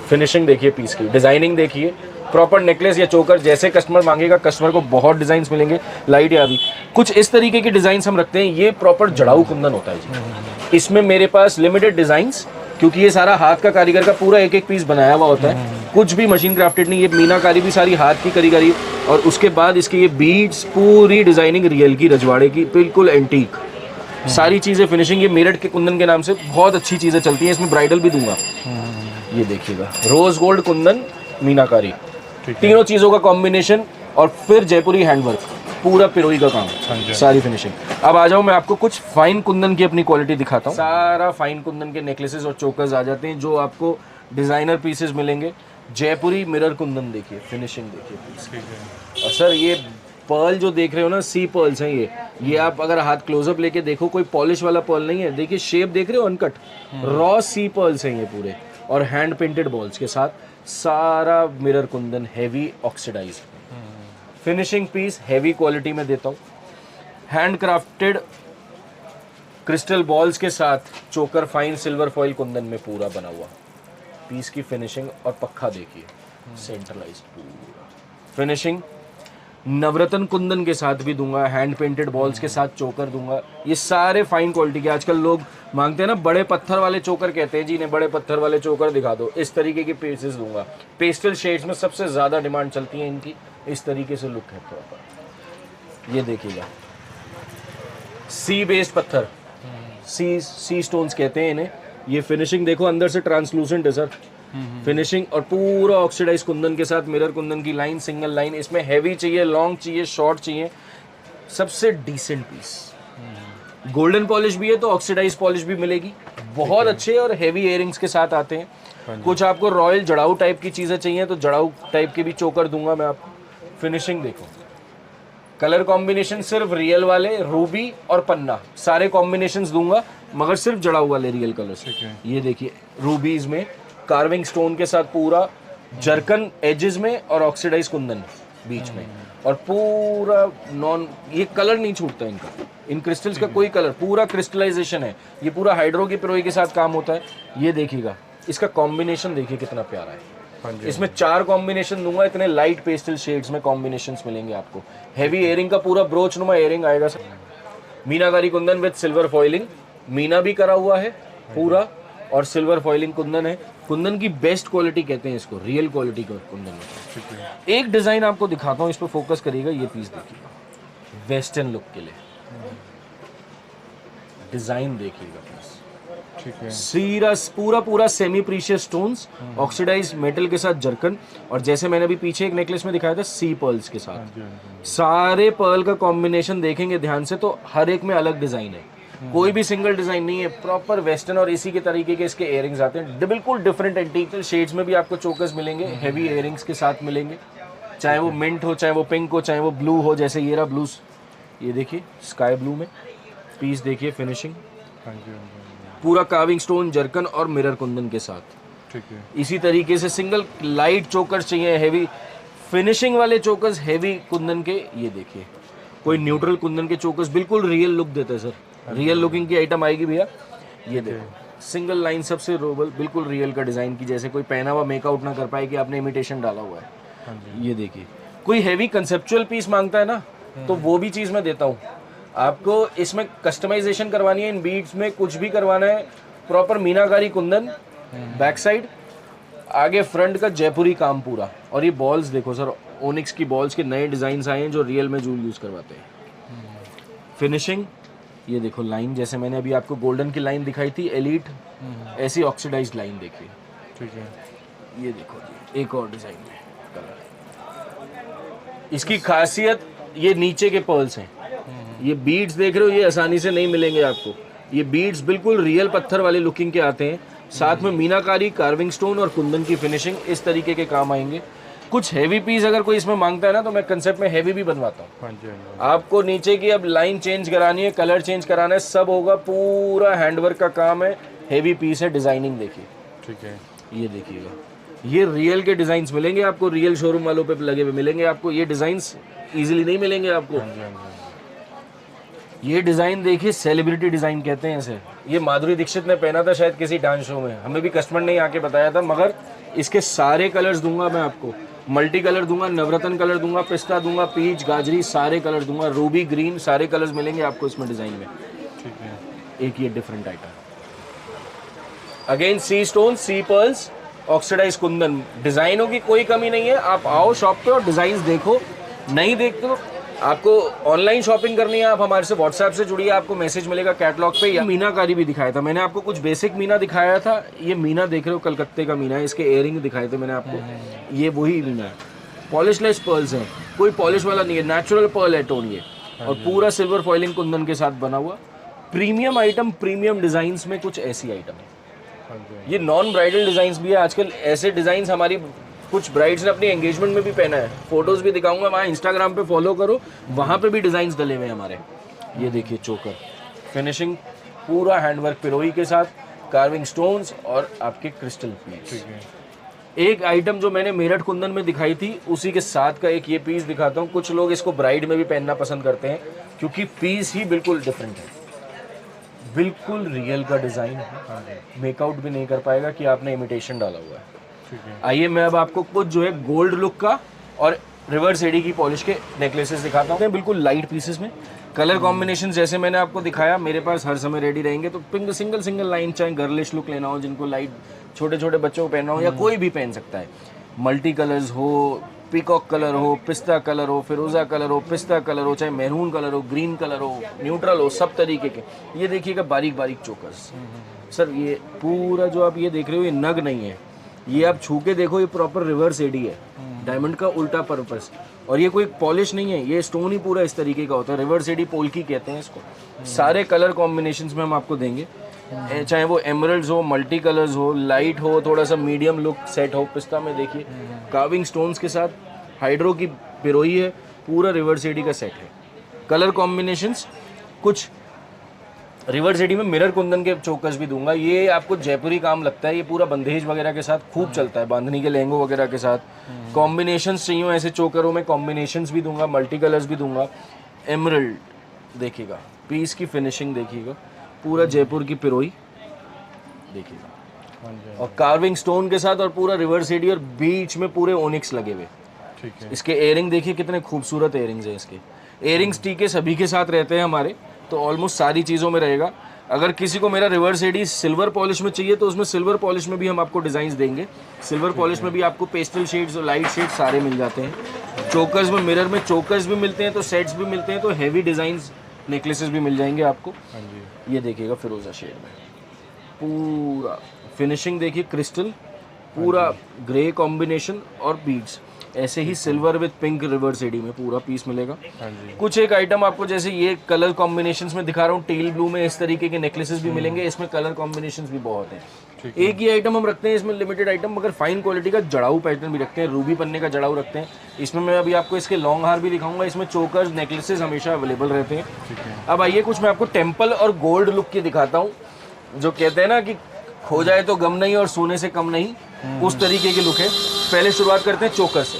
S1: फिनिशिंग देखिए, पीस की डिज़ाइनिंग देखिए, प्रॉपर नेकलेस या चोकर जैसे कस्टमर मांगेगा। कस्टमर को बहुत डिज़ाइंस मिलेंगे, लाइट या भी। कुछ इस तरीके के डिज़ाइंस हम रखते हैं। ये प्रॉपर जड़ाऊ कुंदन होता है जी। इसमें मेरे पास लिमिटेड डिज़ाइंस, क्योंकि ये सारा हाथ का कारीगर का पूरा एक एक पीस बनाया हुआ होता है, कुछ भी मशीन क्राफ्टेड नहीं। ये मीनाकारी भी सारी हाथ की कारीगरी, और उसके बाद इसके ये बीड्स, पूरी डिज़ाइनिंग रियल की, रजवाड़े की, बिल्कुल एंटीक सारी चीज़ें। फिनिशिंग ये मेरठ के कुंदन के नाम से बहुत अच्छी चीज़ें चलती हैं। इसमें ब्राइडल भी दूंगा। ये देखिएगा रोज गोल्ड कुंदन मीनाकारी, तीनों चीज़ों का कॉम्बिनेशन, और फिर जयपुरी हैंडवर्क, पूरा पिरोई का काम, सारी फिनिशिंग। अब आ जाओ, मैं आपको कुछ फाइन कुंदन की अपनी क्वालिटी दिखाता हूँ। सारा फाइन कुंदन के नेकलेसेस और चोकर्स आ जाते हैं, जो आपको डिज़ाइनर पीसेस मिलेंगे। जयपुरी मिरर कुंदन देखिए, फिनिशिंग देखिए। और सर ये पर्ल जो देख रहे हो ना, सी पर्ल्स हैं ये आप अगर हाथ क्लोजअप लेके देखो, कोई पॉलिश वाला पर्ल नहीं है। देखिए शेप देख रहे हो, अनकट रॉ सी पर्ल्स हैं ये पूरे, और हैंड पेंटेड बॉल्स के साथ। सारा mirror kundan, heavy oxidise finishing piece, heavy quality में देता हूँ। हैंड क्राफ्टेड क्रिस्टल बॉल्स के साथ चोकर, फाइन सिल्वर फॉइल कुंदन में पूरा बना हुआ पीस की फिनिशिंग। और पक्का देखिए, सेंट्रलाइज पूरा फिनिशिंग। नवरत्न कुंदन के साथ भी दूंगा, हैंड पेंटेड बॉल्स के साथ चोकर दूंगा। ये सारे फाइन क्वालिटी के। आजकल लोग मांगते हैं ना बड़े पत्थर वाले चोकर, कहते हैं जी ने बड़े पत्थर वाले चोकर दिखा दो, इस तरीके के पीसेस दूंगा। पेस्टल शेड्स में सबसे ज़्यादा डिमांड चलती है इनकी, इस तरीके से लुक है प्रॉपर। ये देखिएगा, सी बेस्ड पत्थर, सी स्टोन्स कहते हैं इन्हें। ये फिनिशिंग देखो, अंदर से ट्रांसलूसेंट है सर फिनिशिंग, और पूरा ऑक्सीडाइज कुंदन के साथ मिरर कुंदन की लाइन, सिंगल लाइन। इसमें हैवी चाहिए, लॉन्ग चाहिए, शॉर्ट चाहिए, सबसे डिसेंट पीस। गोल्डन पॉलिश भी है तो ऑक्सीडाइज पॉलिश भी मिलेगी। बहुत अच्छे और हैवी इयरिंग्स के साथ आते हैं। कुछ आपको रॉयल जड़ाऊ टाइप की चीज़ें चाहिए तो जड़ाऊ टाइप के भी चोकर दूंगा मैं आपको। फिनिशिंग देखो, कलर कॉम्बिनेशन सिर्फ रियल वाले, रूबी और पन्ना, सारे कॉम्बिनेशंस दूंगा, मगर सिर्फ जड़ाऊ वाले रियल कलर्स। ये देखिए रूबीज में कार्विंग स्टोन के साथ, पूरा जर्कन एजेस में और ऑक्सीडाइज कुंदन बीच में, और पूरा नॉन, ये कलर नहीं छूटता इनका, इन क्रिस्टल्स का कोई कलर, पूरा क्रिस्टलाइजेशन है। ये पूरा हाइड्रो की पिरोई के साथ काम होता है। ये देखिएगा, इसका कॉम्बिनेशन देखिए कितना प्यारा है। इसमें 4 कॉम्बिनेशन दूंगा, इतने लाइट पेस्टल शेड्स में कॉम्बिनेशंस मिलेंगे आपको। हैवी एयरिंग का पूरा ब्रोच नुमा एयरिंग आएगा sir. Meenakari Kundan with silver foiling, Meena भी करा हुआ है पूरा, और सिल्वर फॉइलिंग कुंदन है। कुंदन की बेस्ट क्वालिटी कहते हैं इसको, रियल क्वालिटी का कुंदन है। एक डिजाइन आपको दिखाता हूँ, इस पर फोकस करिएगा। ये पीस देखिएगा, वेस्टर्न लुक के लिए डिजाइन देखिएगा प्लीज,
S2: ठीक है।
S1: सीरा पूरा पूरा semi precious stones, oxidise metal के साथ जरकन, और जैसे मैंने अभी पीछे एक नेकलेस में दिखाया था सी पर्ल्स के साथ,
S2: जी, हाँ जी।
S1: सारे पर्ल का कॉम्बिनेशन देखेंगे ध्यान से तो हर एक में अलग डिजाइन है, कोई भी सिंगल डिजाइन नहीं है, प्रॉपर वेस्टर्न। और इसी के तरीके के इसके इयरिंग्स आते हैं, बिल्कुल डिफरेंट एंटीक शेड्स में भी आपको चोकर्स मिलेंगे, हेवी इयरिंग्स के साथ मिलेंगे, चाहे वो मिंट हो, चाहे वो पिंक हो, चाहे वो ब्लू हो, जैसे ये रहा ब्लू, ये देखिए स्काई ब्लू में पीस देखिए, फिनिशिंग
S2: हाँ जी, हाँ जी,
S1: पूरा कार्विंग स्टोन, जरकन और मिरर कुंदन के साथ।
S2: ठीक है।
S1: इसी तरीके से सिंगल लाइट चोकर्स चाहिए, हेवी फिनिशिंग वाले चोकर्स, हेवी कुंदन के, ये देखिए कोई न्यूट्रल कुंदन के चोकर्स, बिल्कुल रियल लुक देते हैं सर, रियल लुकिंग की आइटम आएगी भैया। ये देखो सिंगल लाइन सबसे रोबल, बिल्कुल रियल का डिजाइन की, जैसे कोई पहना हुआ मेकआउट ना कर पाए कि आपने इमिटेशन डाला हुआ है।
S2: हाँ जी,
S1: ये देखिए कोई हेवी कंसेप्चुअल पीस मांगता है ना, तो वो भी चीज़ मैं देता हूँ आपको। इसमें कस्टमाइजेशन करवानी है, इन बीड्स में कुछ भी करवाना है, प्रॉपर मीनाकारी कुंदन, बैक साइड, आगे फ्रंट का जयपुरी काम पूरा। और ये बॉल्स देखो सर, ओनिक्स की बॉल्स के नए डिजाइन आए हैं जो रियल में जूल यूज करवाते हैं। फिनिशिंग ये देखो, लाइन जैसे मैंने अभी आपको गोल्डन की लाइन दिखाई थी एलीट, ऐसी ऑक्सीडाइज्ड लाइन देखिए,
S2: ठीक है।
S1: ये देखो जी, एक और डिजाइन में कलर। इसकी खासियत ये नीचे के पर्ल्स हैं, ये बीड्स देख रहे हो, ये आसानी से नहीं मिलेंगे आपको, ये बीड्स बिल्कुल रियल पत्थर वाले लुकिंग के आते हैं, साथ में मीनाकारी, कार्विंग स्टोन और कुंदन की फिनिशिंग, इस तरीके के काम आएंगे। कुछ हैवी पीस अगर कोई इसमें मांगता है ना, तो मैं कंसेप्ट में हैवी भी बनवाता हूँ।
S2: हाँ जी, हाँ जी,
S1: आपको नीचे की अब लाइन चेंज करानी है, कलर चेंज कराना है, सब होगा, पूरा हैंडवर्क का काम है, हेवी पीस है। डिजाइनिंग देखिए,
S2: ठीक है।
S1: ये देखिएगा, ये रियल के डिजाइन मिलेंगे आपको, रियल शोरूम वालों पे लगे हुए मिलेंगे आपको, ये डिजाइन इजीली नहीं मिलेंगे आपको।
S2: हाँ जी, हाँ जी,
S1: ये डिजाइन देखिए, सेलिब्रिटी डिजाइन कहते हैं इसे, ये माधुरी दीक्षित ने पहना था शायद किसी डांस शो में, हमें भी कस्टमर ने आके बताया था, मगर इसके सारे कलर्स दूंगा मैं आपको, मल्टी कलर दूंगा, नवरत्न कलर दूंगा, पिस्ता दूंगा, पीच, गाजरी, सारे कलर दूंगा, रूबी ग्रीन, सारे कलर्स मिलेंगे आपको इसमें डिजाइन में।
S2: ठीक है।
S1: एक ये डिफरेंट आइटम, अगेन सी स्टोन, सी पर्ल्स, ऑक्सीडाइज कुंदन, डिजाइनों की कोई कमी नहीं है। आप आओ शॉप पे और डिजाइन देखो, नहीं देखते हो आपको ऑनलाइन शॉपिंग करनी है, आप हमारे से व्हाट्सएप से जुड़िए, आपको मैसेज मिलेगा कैटलॉग पे। या मीनाकारी भी दिखाया था मैंने आपको, कुछ बेसिक मीना दिखाया था, ये मीना देख रहे हो कलकत्ते का मीना है, इसके एयरिंग दिखाए थे मैंने आपको, ये वही मीना है। पॉलिशलेस पर्ल्स हैं, कोई पॉलिश वाला नहीं है, नेचुरल पर्ल है टोन ये, और पूरा सिल्वर फॉइलिंग कुंदन के साथ बना हुआ प्रीमियम आइटम, प्रीमियम डिजाइन्स में कुछ ऐसी आइटम है।
S2: हाँ जी,
S1: ये नॉन ब्राइडल डिजाइन्स भी है आजकल, ऐसे डिजाइन्स हमारी कुछ ब्राइड्स ने अपनी एंगेजमेंट में भी पहना है, फोटोज भी दिखाऊंगा, वहाँ इंस्टाग्राम पे फॉलो करो, वहाँ पे भी डिजाइन्स डले हुए हैं हमारे। ये देखिए चोकर, फिनिशिंग पूरा हैंडवर्क पिरोई के साथ, कार्विंग स्टोन्स और आपके क्रिस्टल पीस।
S2: ठीक है।
S1: एक आइटम जो मैंने मेरठ कुंदन में दिखाई थी, उसी के साथ का एक ये पीस दिखाता हूँ। कुछ लोग इसको ब्राइड में भी पहनना पसंद करते हैं, क्योंकि पीस ही बिल्कुल डिफरेंट है, बिल्कुल रियल का डिजाइन है, मेकआउट भी नहीं कर पाएगा कि आपने इमिटेशन डाला हुआ है।
S2: ठीक है।
S1: आइए मैं अब आपको कुछ जो है गोल्ड लुक का और रिवर्स एडी की पॉलिश के नेकलेसेस दिखाता हूँ, बिल्कुल लाइट पीसेस में। कलर कॉम्बिनेशन जैसे मैंने आपको दिखाया मेरे पास हर समय रेडी रहेंगे, तो पिंक सिंगल सिंगल लाइन, चाहे गर्लिश लुक लेना हो, जिनको लाइट छोटे छोटे बच्चों को पहनना हो, या कोई भी पहन सकता है, मल्टी कलर्स हो, पीकॉक कलर हो, पिस्ता कलर हो, फिरोजा कलर हो, पिस्ता कलर हो, चाहे मैरून कलर हो, ग्रीन कलर हो, न्यूट्रल हो, सब तरीके के। ये देखिएगा बारीक बारीक चोकर्स सर, ये पूरा जो आप ये देख रहे हो ये नग नहीं है, ये आप छू के देखो, ये प्रॉपर रिवर्स एडी है, डायमंड का उल्टा पर्पस, और ये कोई पॉलिश नहीं है, ये स्टोन ही पूरा इस तरीके का होता है, रिवर्स एडी पोल्की कहते हैं इसको। सारे कलर कॉम्बिनेशंस में हम आपको देंगे, चाहे वो एमरल्ड्स हो, मल्टी कलर्स हो, लाइट हो, थोड़ा सा मीडियम लुक सेट हो। पिस्ता में देखिए कार्विंग स्टोन्स के साथ हाइड्रो की पिरोई है, पूरा रिवर्स एडी का सेट है। कलर कॉम्बिनेशंस कुछ रिवर्स एडी में मिरर कुंदन के चोकर्स भी दूंगा, ये आपको जयपुरी काम लगता है, ये पूरा बंदेज वगैरह के साथ खूब चलता है, बांधनी के लहंगों वगैरह के साथ। कॉम्बिनेशंस चाहिए ऐसे चोकरों में, कॉम्बिनेशंस भी दूंगा, मल्टी कलर्स भी दूंगा। एमरल्ड देखिएगा, पीस की फिनिशिंग देखिएगा, पूरा जयपुर की पिरोई देखिएगा,
S2: हाँ जी,
S1: और कार्विंग स्टोन के साथ, और पूरा रिवर्स एडी, और बीच में पूरे ओनिक्स लगे हुए।
S2: ठीक है।
S1: इसके एयरिंग देखिए कितने खूबसूरत एयरिंग्स हैं इसके। एयरिंग्स टीके सभी के साथ रहते हैं हमारे, तो ऑलमोस्ट सारी चीज़ों में रहेगा। अगर किसी को मेरा रिवर्स एडी सिल्वर पॉलिश में चाहिए, तो उसमें सिल्वर पॉलिश में भी हम आपको डिज़ाइंस देंगे। सिल्वर पॉलिश में भी आपको पेस्टल शेड्स और लाइट शेड्स सारे मिल जाते हैं। चोकर्स में, मिरर में चोकर्स भी मिलते हैं, तो सेट्स भी मिलते हैं, तो हैवी डिज़ाइंस नेकलेसेस भी मिल जाएंगे आपको।
S2: हाँ जी,
S1: ये देखिएगा फिरोजा शेड में, पूरा फिनिशिंग देखिए क्रिस्टल, पूरा ग्रे कॉम्बिनेशन और बीड्स, ऐसे ही silver with pink reverse AD में पूरा पीस मिलेगा।
S2: हाँ जी,
S1: कुछ एक आइटम आपको जैसे ये कलर कॉम्बिनेशंस में दिखा रहा हूँ, टील ब्लू में इस तरीके के नेकलेसेस भी मिलेंगे, इसमें कलर कॉम्बिनेशंस भी बहुत हैं।
S2: ठीक
S1: एक ही आइटम हम रखते हैं इसमें लिमिटेड आइटम, मगर फाइन क्वालिटी का जड़ाऊ पैटर्न भी रखते हैं, रूबी पन्ने का जड़ाऊ रखते हैं। इसमें मैं अभी आपको इसके लॉन्ग हार भी दिखाऊंगा, इसमें चोकर्स नेकलेसेस हमेशा अवेलेबल रहते हैं।
S2: ठीक है।
S1: अब आइए कुछ मैं आपको टेम्पल और गोल्ड लुक की दिखाता हूँ, जो कहते हैं ना कि खो जाए तो गम नहीं और सोने से कम नहीं, उस तरीके की लुक है। पहले शुरुआत करते हैं चोकर से,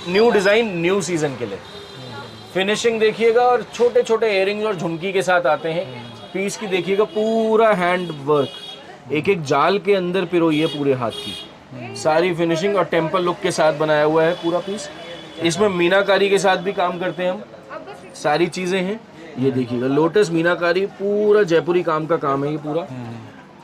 S1: न्यू डिज़ाइन न्यू सीजन के लिए। फिनिशिंग देखिएगा, और छोटे छोटे इयरिंग्स और झुमकी के साथ आते हैं। पीस की देखिएगा, पूरा हैंड वर्क, एक एक जाल के अंदर पिरोई है पूरे हाथ की, सारी फिनिशिंग और टेम्पल लुक के साथ बनाया हुआ है पूरा पीस। इसमें मीनाकारी के साथ भी काम करते हैं हम, सारी चीज़ें हैं। ये देखिएगा लोटस मीनाकारी, पूरा जयपुरी काम का काम है ये पूरा।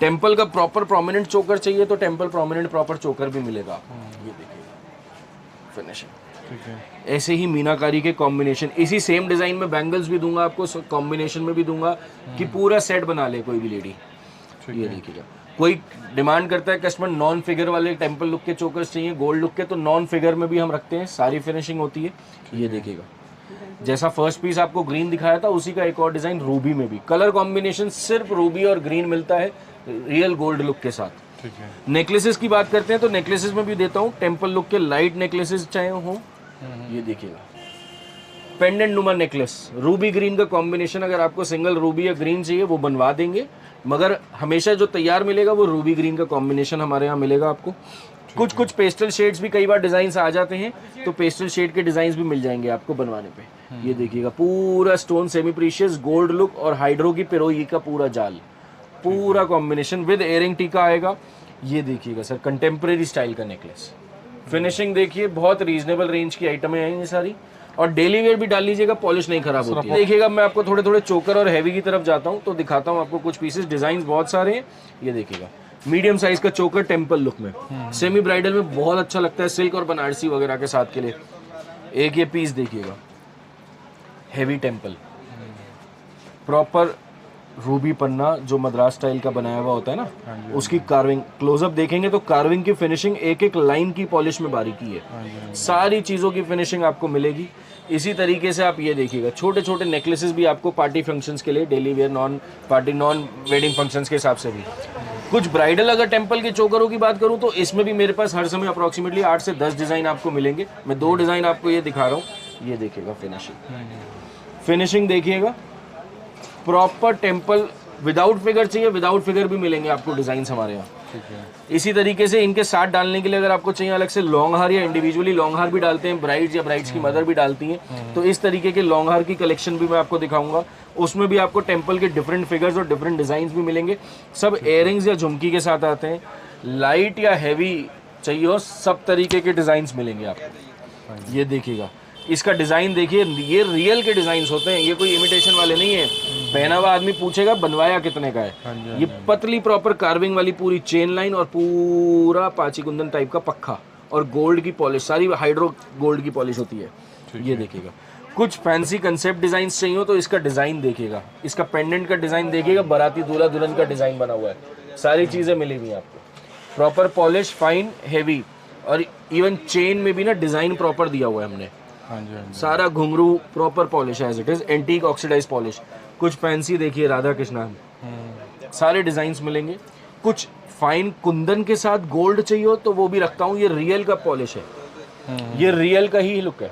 S1: टेम्पल का प्रॉपर प्रोमिनेंट चोकर चाहिए तो टेम्पल प्रोमिनेंट प्रॉपर चोकर भी मिलेगा। ये देखिएगा फिनिशिंग,
S2: ठीक है।
S1: ऐसे ही मीनाकारी के कॉम्बिनेशन, इसी सेम डिजाइन में बैंगल्स भी दूंगा आपको, कॉम्बिनेशन में भी दूंगा कि पूरा सेट बना ले कोई भी लेडी। ये देखिएगा, कोई डिमांड करता है कस्टमर नॉन फिगर वाले टेम्पल लुक के चोकर्स चाहिए गोल्ड लुक के, तो नॉन फिगर में भी हम रखते हैं, सारी फिनिशिंग होती है। ये देखिएगा, जैसा फर्स्ट पीस आपको ग्रीन दिखाया था उसी का एक और डिजाइन रूबी में भी, कलर कॉम्बिनेशन सिर्फ रूबी और ग्रीन मिलता है रियल गोल्ड लुक के साथ।
S2: ठीक है।
S1: नेकलेसेस की बात करते हैं तो नेकलेसेस में भी देता हूँ टेम्पल लुक के लाइट नेकलेसेस चाहे हो। ये देखिएगा पेंडेंट नुमा नेकलेस, रूबी ग्रीन का कॉम्बिनेशन, अगर आपको सिंगल रूबी या ग्रीन चाहिए वो बनवा देंगे, मगर हमेशा जो तैयार मिलेगा वो रूबी ग्रीन का कॉम्बिनेशन हमारे यहाँ मिलेगा आपको। कुछ कुछ पेस्टल शेड्स भी कई बार डिजाइन आ जाते हैं, तो पेस्टल शेड के डिजाइन भी मिल जाएंगे आपको बनवाने पे। ये देखिएगा पूरा stone semi precious gold look और हाइड्रो की पिरोई का पूरा जाल, पूरा कॉम्बिनेशन विद एयरिंग टीका आएगा। ये देखिएगा सर कंटेम्प्रेरी स्टाइल का नेकलेस, फिनिशिंग देखिए, बहुत रीजनेबल रेंज की आइटमें हैं ये सारी, और डेली वेयर भी डाल लीजिएगा, पॉलिश नहीं खराब होती है। देखिएगा मैं आपको थोड़े थोड़े चोकर और हैवी की तरफ जाता हूँ तो दिखाता हूँ आपको कुछ पीसेस, डिजाइन बहुत सारे हैं। ये देखिएगा मीडियम साइज का चोकर टेम्पल लुक में, सेमी ब्राइडल में बहुत अच्छा लगता है, सिल्क और बनारसी वगैरह के साथ के लिए। एक ये पीस देखिएगा हैवी टेम्पल, प्रॉपर रूबी पन्ना जो मद्रास स्टाइल का बनाया हुआ होता है ना, उसकी कार्विंग, क्लोजअप देखेंगे तो कार्विंग की फिनिशिंग एक एक लाइन की पॉलिश में बारीकी है, सारी चीज़ों की फिनिशिंग आपको मिलेगी। इसी तरीके से आप ये देखिएगा छोटे छोटे नेकलेसेस भी आपको पार्टी फंक्शंस के लिए, daily wear, non party non wedding functions के हिसाब से भी। कुछ ब्राइडल अगर टेम्पल के चोकरों की बात करूँ तो इसमें भी मेरे पास हर समय अप्रॉक्सीमेटली 8 से 10 डिज़ाइन आपको मिलेंगे। मैं 2 डिज़ाइन आपको ये दिखा रहा हूँ। ये देखिएगा फिनिशिंग देखिएगा, प्रॉपर टेम्पल विदाउट फिगर चाहिए, विदाउट फिगर भी मिलेंगे आपको डिजाइन हमारे यहाँ।
S2: ठीक है।
S1: इसी तरीके से इनके साथ डालने के लिए अगर आपको चाहिए अलग से लॉन्ग हार, या इंडिविजुअली लॉन्ग हार भी डालते हैं ब्राइड्स या ब्राइड्स की मदर भी डालती हैं, तो इस तरीके के लॉन्ग हार की कलेक्शन भी मैं आपको दिखाऊंगा। उसमें भी आपको टेम्पल के डिफरेंट फिगर्स और डिफरेंट डिजाइन भी मिलेंगे, सब इयरिंग्स या झुमकी के साथ आते हैं। लाइट या हैवी चाहिए हो, सब तरीके के डिजाइन मिलेंगे आपको। ये देखिएगा इसका डिजाइन देखिए, ये रियल के डिजाइन होते हैं, ये कोई इमिटेशन वाले नहीं है। पहना हुआ आदमी पूछेगा बनवाया कितने का है। ये पतली प्रॉपर कार्विंग वाली पूरी चेन लाइन और पूरा पाची कुंदन टाइप का पक्का, और गोल्ड की पॉलिश, सारी हाइड्रो गोल्ड की पॉलिश होती है। ये देखिएगा कुछ फैंसी कंसेप्ट डिजाइन चाहिए हो तो इसका डिजाइन देखिएगा, इसका पेंडेंट का डिजाइन देखिएगा, बाराती दूल्हा दुल्हन का डिजाइन बना हुआ है, सारी चीजें मिलेंगी आपको, प्रॉपर पॉलिश, फाइन, हेवी, और इवन चेन में भी ना डिजाइन प्रॉपर दिया हुआ है हमने।
S2: हाँ जी, हाँ जी।
S1: सारा घुंघरू proper polish as it is, antique oxidise polish. कुछ फैंसी देखिए राधा कृष्णा, सारे डिजाइन्स मिलेंगे। कुछ फाइन कुंदन के साथ गोल्ड चाहिए हो तो वो भी रखता हूँ, ये रियल का पॉलिश है, ये रियल का ही लुक है,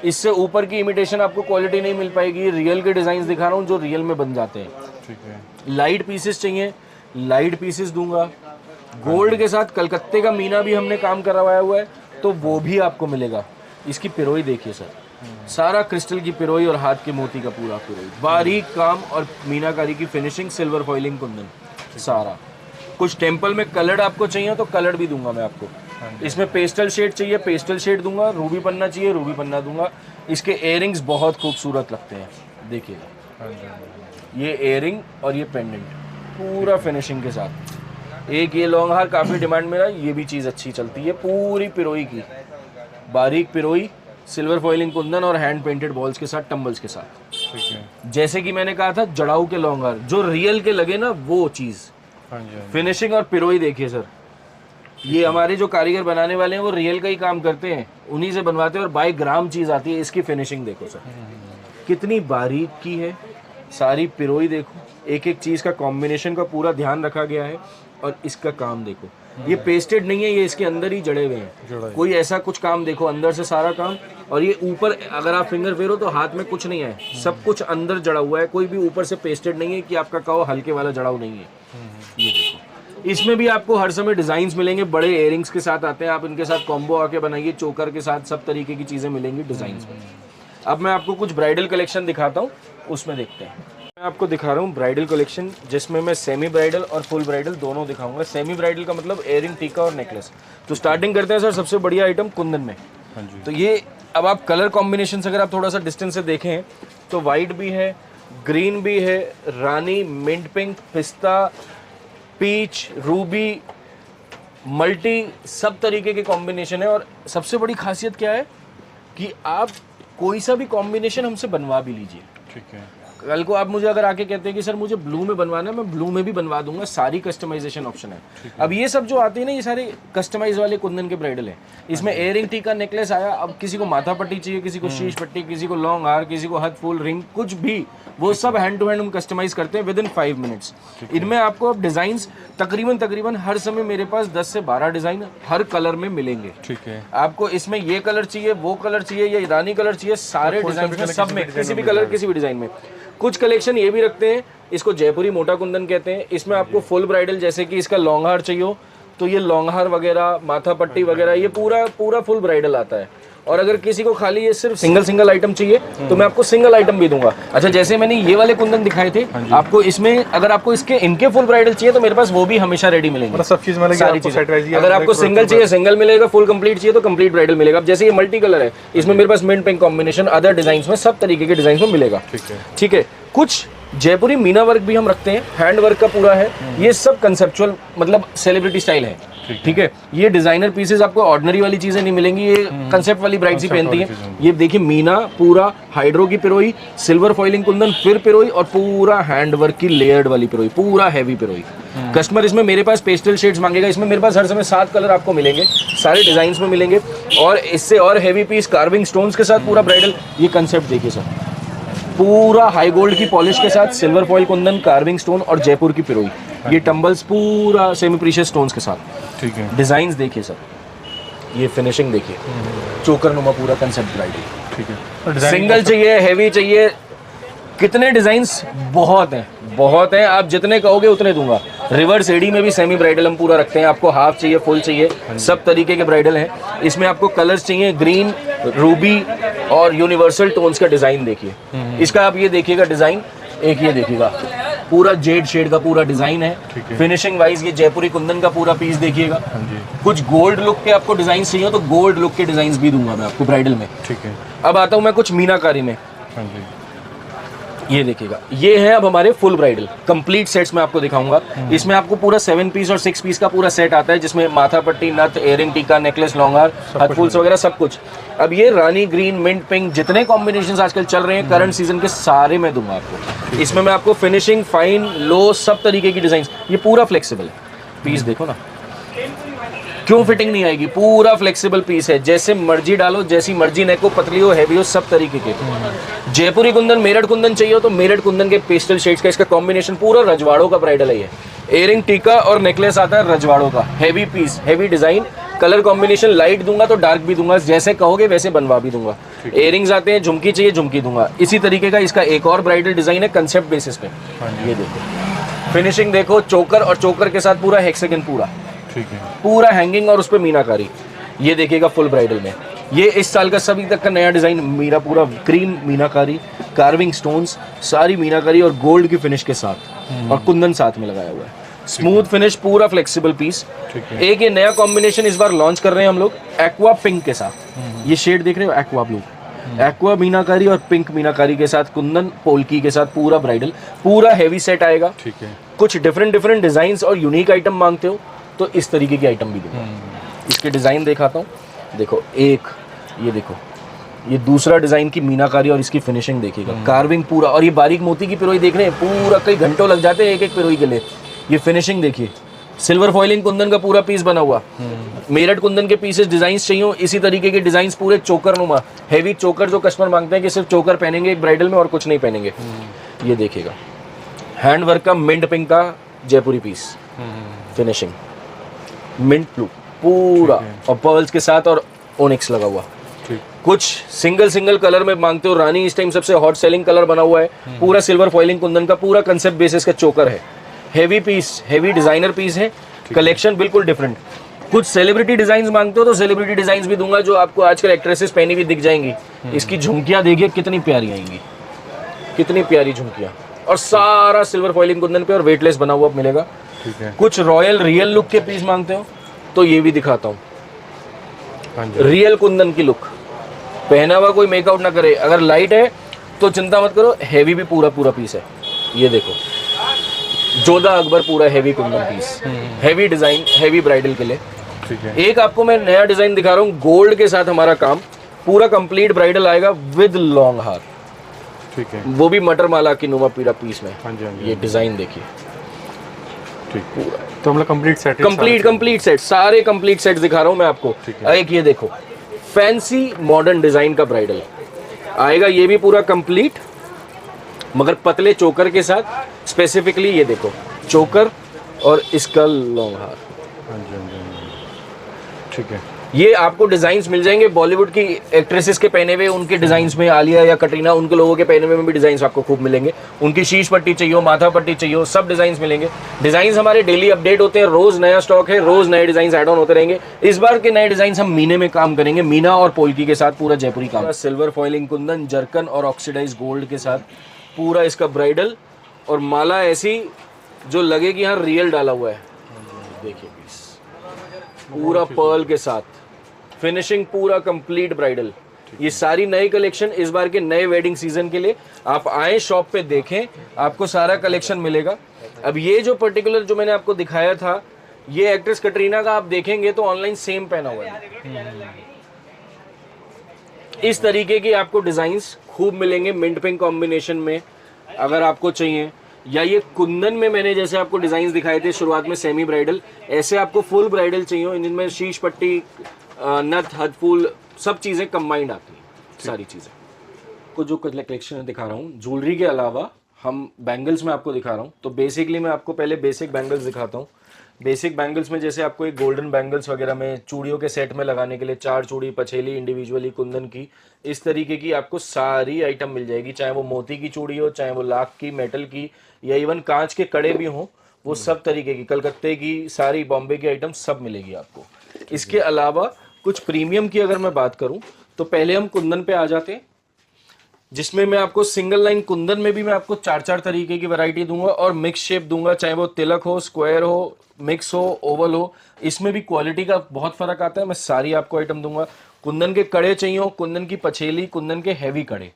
S1: इससे ऊपर की इमिटेशन आपको क्वालिटी नहीं मिल पाएगी। ये रियल के डिजाइन दिखा रहा हूँ जो रियल में बन जाते हैं।
S2: ठीक है।
S1: लाइट पीसेस चाहिए, लाइट पीसेस दूंगा। गोल्ड के साथ कलकत्ते का मीना भी हमने काम करवाया हुआ है, तो वो भी आपको मिलेगा। इसकी पिरोई देखिए सर, सारा क्रिस्टल की पिरोई और हाथ के मोती का पूरा पिरोई, बारीक काम और मीनाकारी की फिनिशिंग, सिल्वर फॉइलिंग कुंदन सारा। कुछ टेम्पल में कलर्ड आपको चाहिए तो कलर्ड भी दूंगा मैं आपको। इसमें पेस्टल शेड चाहिए, पेस्टल शेड दूंगा, रूबी पन्ना चाहिए, रूबी पन्ना दूंगा। इसके इयरिंग्स बहुत खूबसूरत लगते हैं, देखिएगा ये इयरिंग और ये पेंडेंट पूरा फिनिशिंग के साथ। एक ये लॉन्ग हार काफ़ी डिमांड में रहा, ये भी चीज़ अच्छी चलती है, पूरी पिरोई की, बारीक पिरोई, सिल्वर फॉइलिंग कुंदन और हैंड पेंटेड बॉल्स के साथ, टम्बल्स के साथ।
S2: ठीक है।
S1: जैसे कि मैंने कहा था जड़ाऊ के लॉन्ग हार, जो रियल के लगे ना वो चीज़।
S2: हाँ जी, हाँ जी।
S1: फिनिशिंग और पिरोई देखिए सर, ये हमारे जो कारीगर बनाने वाले हैं वो रियल का ही काम करते हैं, उन्हीं से बनवाते हैं और बाई ग्राम चीज़ आती है। इसकी फिनिशिंग देखो सर, कितनी बारीक की है, सारी पिरोई देखो, एक एक चीज़ का कॉम्बिनेशन का पूरा ध्यान रखा गया है। और इसका काम देखो, ये पेस्टेड नहीं है, ये इसके अंदर ही जड़े हुए हैं, कोई ऐसा कुछ काम देखो, अंदर से सारा काम। और ये ऊपर अगर आप फिंगर फेरो तो हाथ में कुछ नहीं है, सब कुछ अंदर जड़ा हुआ है, कोई भी ऊपर से पेस्टेड नहीं है कि आपका कहो हल्के वाला जड़ाऊ नहीं है। ये देखो, इसमें भी आपको हर समय डिजाइन मिलेंगे, बड़े इयरिंग्स के साथ आते हैं, आप इनके साथ कॉम्बो आके बनाइए, चोकर के साथ सब तरीके की चीजें मिलेंगी डिजाइन में। अब मैं आपको कुछ ब्राइडल कलेक्शन दिखाता हूँ, उसमें देखते हैं। मैं आपको दिखा रहा हूँ ब्राइडल कलेक्शन, जिसमें मैं सेमी ब्राइडल और फुल ब्राइडल दोनों दिखाऊंगा। सेमी ब्राइडल का मतलब इयरिंग, टीका और नेकलेस। तो स्टार्टिंग करते हैं सर सबसे बढ़िया आइटम कुंदन में।
S2: हाँ जी।
S1: तो ये अब आप कलर कॉम्बिनेशन अगर आप थोड़ा सा डिस्टेंस से देखें तो वाइट भी है, ग्रीन भी है, रानी, मिंट पिंक, पिस्ता, पीच, रूबी, मल्टी, सब तरीके के कॉम्बिनेशन है। और सबसे बड़ी खासियत क्या है कि आप कोई सा भी कॉम्बिनेशन हमसे बनवा भी लीजिए।
S2: ठीक है।
S1: कल को आप मुझे अगर आके कहते हैं कि सर मुझे ब्लू में बनवाना है, मैं ब्लू में भी बनवा दूंगा, सारी कस्टमाइजेशन ऑप्शन है। अब ये सब जो आती है ना, ये सारे कस्टमाइज वाले कुंदन के ब्राइडल हैं। इसमें इयरिंग, टीका, नेकलेस आया। अब किसी को माथा पट्टी चाहिए, किसी को शीश पट्टी, किसी को लॉन्ग हार, किसी को हथ फुल रिंग, कुछ भी, वो सब हैंड टू हैंड हम कस्टमाइज करते हैं विद इन 5 मिनट्स। इनमें आपको अब डिजाइन तकरीबन हर समय मेरे पास 10 से 12 डिजाइन हर कलर में मिलेंगे।
S2: ठीक है।
S1: आपको इसमें ये कलर चाहिए, वो कलर चाहिए, या ईरानी कलर चाहिए, सारे डिजाइन में, सब में, किसी भी कलर, किसी भी डिजाइन में। कुछ कलेक्शन ये भी रखते हैं, इसको जयपुरी मोटा कुंदन कहते हैं। इसमें आपको फुल ब्राइडल, जैसे कि इसका लॉन्ग हार चाहिए हो तो ये लॉन्ग हार वगैरह, माथा पट्टी वगैरह, ये पूरा फुल ब्राइडल आता है। और अगर किसी को खाली ये सिर्फ सिंगल आइटम चाहिए तो मैं आपको सिंगल आइटम भी दूंगा। अच्छा, जैसे मैंने ये वाले कुंदन दिखाए थे आपको, इसमें अगर आपको इनके फुल ब्राइडल चाहिए तो मेरे पास वो भी हमेशा रेडी मिलेंगे,
S2: सब चीज मिलेगी,
S1: सारी चीजें। अगर आपको सिंगल चाहिए सिंगल मिलेगा, फुल कंप्लीट चाहिए तो कंप्लीट ब्राइडल मिलेगा। अब जैसे ये मल्टी कलर है, इसमें मेरे पास mint pink combination, other design में, सब तरीके के डिजाइन में मिलेगा। ठीक है। कुछ जयपुरी मीना वर्क भी हम रखते हैं, हैंड वर्क का पूरा है। ये सब कंसेप्चुअल मतलब सेलिब्रिटी स्टाइल है। ठीक है। ये डिजाइनर पीसेस आपको ऑर्डिनरी वाली चीजें नहीं मिलेंगी, ये कंसेप्ट वाली ब्राइड्स ही पहनती हैं। ये देखिए मीना, पूरा हाइड्रो की पिरोई, सिल्वर फॉइलिंग कुंदन, फिर पिरोई, और पूरा हैंड वर्क की लेयर्ड वाली पिरोई, पूरा हैवी पिरोई। कस्टमर इसमें मेरे पास पेस्टल शेड्स मांगेगा, इसमें मेरे पास हर समय 7 कलर आपको मिलेंगे, सारे डिजाइन में मिलेंगे। और इससे और हैवी पीस कार्विंग स्टोन्स के साथ पूरा ब्राइडल। ये कंसेप्ट देखिए सर, पूरा हाई गोल्ड की पॉलिश के साथ silver foil Kundan, carving stone और जयपुर की पिरोई। ये टंबल्स पूरा सेमी प्रीशियस स्टोन्स के साथ।
S2: ठीक है।
S1: डिजाइन्स देखिए सर, ये फिनिशिंग देखिए, चोकर नुमा पूरा कंसेप्ट ब्राइडल।
S2: ठीक है।
S1: सिंगल चाहिए, हैवी चाहिए, कितने डिजाइन्स बहुत हैं, आप जितने कहोगे उतने दूंगा। रिवर्स एडी में भी सेमी ब्राइडल हम पूरा रखते हैं, आपको हाफ चाहिए, फुल चाहिए, सब तरीके के ब्राइडल हैं। इसमें आपको कलर्स चाहिए, ग्रीन, रूबी और यूनिवर्सल टोन्स का डिजाइन देखिए। इसका आप ये देखिएगा डिजाइन, एक ये देखिएगा, पूरा जेड शेड का पूरा डिजाइन है। फिनिशिंग वाइज ये जयपुरी कुंदन का पूरा पीस देखिएगा। कुछ गोल्ड लुक के आपको डिजाइन चाहिए तो गोल्ड लुक के डिजाइन भी दूंगा मैं आपको ब्राइडल में।
S2: ठीक है।
S1: अब आता हूँ मैं कुछ मीनाकारी में।
S2: हाँ जी।
S1: ये देखिएगा, ये है अब हमारे फुल ब्राइडल कंप्लीट सेट्स में आपको दिखाऊंगा। इसमें आपको पूरा 7 पीस और 6 पीस का पूरा सेट आता है, जिसमें माथा पट्टी, नथ, इयरिंग, टीका, नेकलेस, लॉन्ग हार, हाथ फूल्स वगैरह सब कुछ। अब ये रानी, ग्रीन, मिंट पिंक, जितने कॉम्बिनेशंस आजकल चल रहे हैं करंट सीजन के, सारे मैं दूंगा आपको। इसमें मैं आपको फिनिशिंग, फाइन, लो, सब तरीके की डिजाइन। ये पूरा फ्लेक्सिबल है, पीस देखो ना, क्यों फिटिंग नहीं आएगी, पूरा फ्लेक्सिबल पीस है, जैसे मर्जी डालो, जैसी मर्जी नेक हो, पतली हो, हैवी हो, सब तरीके के। जयपुरी कुंदन, मेरठ कुंदन चाहिए हो तो मेरठ कुंदन के पेस्टल शेड्स का इसका कॉम्बिनेशन, पूरा रजवाड़ों का ब्राइडल है ये। इयरिंग, टीका और नेकलेस आता है रजवाड़ों का, heavy piece, heavy design. Colour combination light दूंगा तो डार्क भी दूंगा, जैसे कहोगे वैसे बनवा भी दूंगा। इयरिंग्स आते हैं, झुमकी चाहिए झुमकी दूंगा। इसी तरीके का इसका एक और ब्राइडल डिजाइन है कंसेप्ट बेसिस पे। ये देखो फिनिशिंग देखो, चोकर और चोकर के साथ पूरा हेक्सागन, पूरा
S2: ठीक है,
S1: पूरा हैंगिंग और उस पर मीनाकारी। ये देखिएगा फुल ब्राइडल में, ये इस साल का सभी तक का नया डिजाइन, मेरा पूरा क्रीम मीनाकारी, कार्विंग स्टोन्स, सारी मीनाकारी और गोल्ड की फिनिश के साथ, और कुंदन साथ में लगाया हुआ है। स्मूथ फिनिश, पूरा फ्लेक्सिबल पीस। एक ये नया कॉम्बिनेशन इस बार लॉन्च कर रहे हैं हम लोग, एक्वा पिंक के साथ। ये शेड देख रहे हो, एक्वा ब्लू, एक्वा मीनाकारी और पिंक मीनाकारी के साथ, कुंदन पोल्की के साथ, पूरा ब्राइडल, पूरा हेवी सेट आएगा।
S2: ठीक है।
S1: कुछ डिफरेंट डिजाइन और यूनिक आइटम मांगते हो तो इस तरीके की आइटम भी दूंगा। इसके डिजाइन दिखाता हूँ, देखो एक, ये देखो ये दूसरा डिजाइन की मीनाकारी और इसकी फिनिशिंग देखिएगा, कार्विंग पूरा, और ये बारीक मोती की पिरोई देख रहे हैं, पूरा कई घंटों लग जाते हैं एक एक पिरोई के लिए। ये फिनिशिंग देखिए, सिल्वर फॉइलिंग कुंदन का पूरा पीस बना हुआ। मेरठ कुंदन के पीसेस डिजाइन चाहिए हो, इसी तरीके के डिजाइन पूरे चोकर नुमा, हेवी चोकर जो कस्टमर मांगते हैं कि सिर्फ चोकर पहनेंगे एक ब्राइडल में और कुछ नहीं पहनेंगे। ये देखिएगा, हैंड वर्क का मिंट पिंक का जयपुरी पीस, फिनिशिंग मिंट ब्लू पूरा, और पर्ल्स के साथ और ओनिक्स लगा हुआ। कुछ सिंगल कलर में मांगते हो, रानी इस टाइम सबसे हॉट सेलिंग कलर बना हुआ है, पूरा सिल्वर फॉइलिंग कुंदन का पूरा कंसेप्ट बेसिस का चोकर है, heavy piece, heavy designer piece है, कलेक्शन बिल्कुल डिफरेंट। कुछ सेलिब्रिटी डिजाइन मांगते हो तो सेलिब्रिटी डिजाइन भी दूंगा, जो आपको आजकल एक्ट्रेसेस पहनी हुई दिख जाएंगी। इसकी झुमकियां देखिए कितनी प्यारी आएंगी, कितनी प्यारी झुमकियां, और सारा सिल्वर फॉइलिंग कुंदन पे और वेटलेस बना हुआ मिलेगा। कुछ रॉयल रियल लुक के पीस मांगते हो तो ये भी दिखाता हूँ, रियल कुंदन की लुक, पहना हुआ कोई मेकआउट ना करे। अगर लाइट है तो चिंता मत करो, हेवी भी पूरा पीस है। ये देखो, जोधा अकबर पूरा heavy kundan piece, heavy design, heavy bridal के लिए। एक आपको मैं नया डिजाइन दिखा रहा हूँ, गोल्ड के साथ हमारा काम, पूरा कंप्लीट ब्राइडल आएगा विद लॉन्ग हार,
S2: ठीक है,
S1: वो भी मटर माला की नुमा पूरा पीस में।
S2: हाँ जी,
S1: ये डिजाइन देखिए,
S2: ठीक पूरा, तो हम लोग कंप्लीट सेट,
S1: कंप्लीट सेट, सारे कंप्लीट सेट दिखा रहा हूँ मैं आपको। एक ये देखो, फैंसी मॉडर्न डिजाइन का ब्राइडल आएगा, ये भी पूरा कंप्लीट मगर पतले चोकर के साथ। स्पेसिफिकली ये देखो, चोकर और इसका लॉन्ग हार,
S2: ठीक है।
S1: ये आपको डिजाइन्स मिल जाएंगे बॉलीवुड की एक्ट्रेसेस के पहने हुए, उनके डिजाइन्स में, आलिया या कटरीना, उनके लोगों के पहने हुए में भी डिजाइन्स आपको खूब मिलेंगे। उनकी शीश पट्टी चाहिए, माथा पट्टी चाहिए, सब डिजाइन्स मिलेंगे। डिजाइन्स हमारे डेली अपडेट होते हैं, रोज नया स्टॉक है, रोज नए डिजाइन ऐड ऑन होते रहेंगे। इस बार के नए डिजाइन हम मीने में काम करेंगे, मीना और पोल्की के साथ पूरा जयपुरी काम, सिल्वर फॉइलिंग कुंदन, जरकन और ऑक्सीडाइज गोल्ड के साथ पूरा इसका ब्राइडल, और माला ऐसी जो लगे कि यहाँ रियल डाला हुआ है। देखिए पीस पूरा पर्ल के साथ, फिनिशिंग पूरा कंप्लीट ब्राइडल। ये सारी नई कलेक्शन इस बार के नए वेडिंग सीजन के लिए, आप आए शॉप पे देखें, आपको सारा कलेक्शन मिलेगा। अब ये जो पर्टिकुलर जो मैंने आपको दिखाया था, ये एक्ट्रेस कटरीना का आप देखेंगे तो ऑनलाइन सेम पहना हुआ है। इस तरीके की आपको डिजाइन्स खूब मिलेंगे मिंट पिंक कॉम्बिनेशन में अगर आपको चाहिए, या ये कुंदन में मैंने जैसे आपको डिजाइन्स दिखाए थे शुरुआत में सेमी ब्राइडल, ऐसे आपको फुल ब्राइडल चाहिए इनमें शीश पट्टी, नथ, हद फूल, सब चीजें कंबाइंड आती हैं, सारी चीजें। को जो कलेक्शन दिखा रहा हूँ, ज्वेलरी के अलावा हम बैंगल्स में आपको दिखा रहा हूँ। तो बेसिकली मैं आपको पहले बेसिक बैंगल्स दिखाता हूँ। बेसिक बैंगल्स में जैसे आपको एक गोल्डन बैंगल्स वगैरह में चूड़ियों के सेट में लगाने के लिए 4 चूड़ी पछेली इंडिविजुअली कुंदन की, इस तरीके की आपको सारी आइटम मिल जाएगी, चाहे वो मोती की चूड़ी हो, चाहे वो लाख की, मेटल की, या इवन कांच के कड़े भी हों, वो सब तरीके की, कलकत्ते की, सारी बॉम्बे की आइटम सब मिलेगी आपको। इसके अलावा कुछ प्रीमियम की अगर मैं बात करूं तो पहले हम कुंदन पे आ जाते हैं, जिसमें मैं आपको सिंगल लाइन कुंदन में भी मैं आपको 4 तरीके की वैरायटी दूंगा और मिक्स शेप दूंगा, चाहे वो तिलक हो, स्क्वायर हो, मिक्स हो, ओवल हो, इसमें भी क्वालिटी का बहुत फर्क आता है। मैं सारी आपको आइटम दूंगा। कुंदन के कड़े चाहिए हो, कुंदन की पछेली, कुंदन के हैवी कड़े,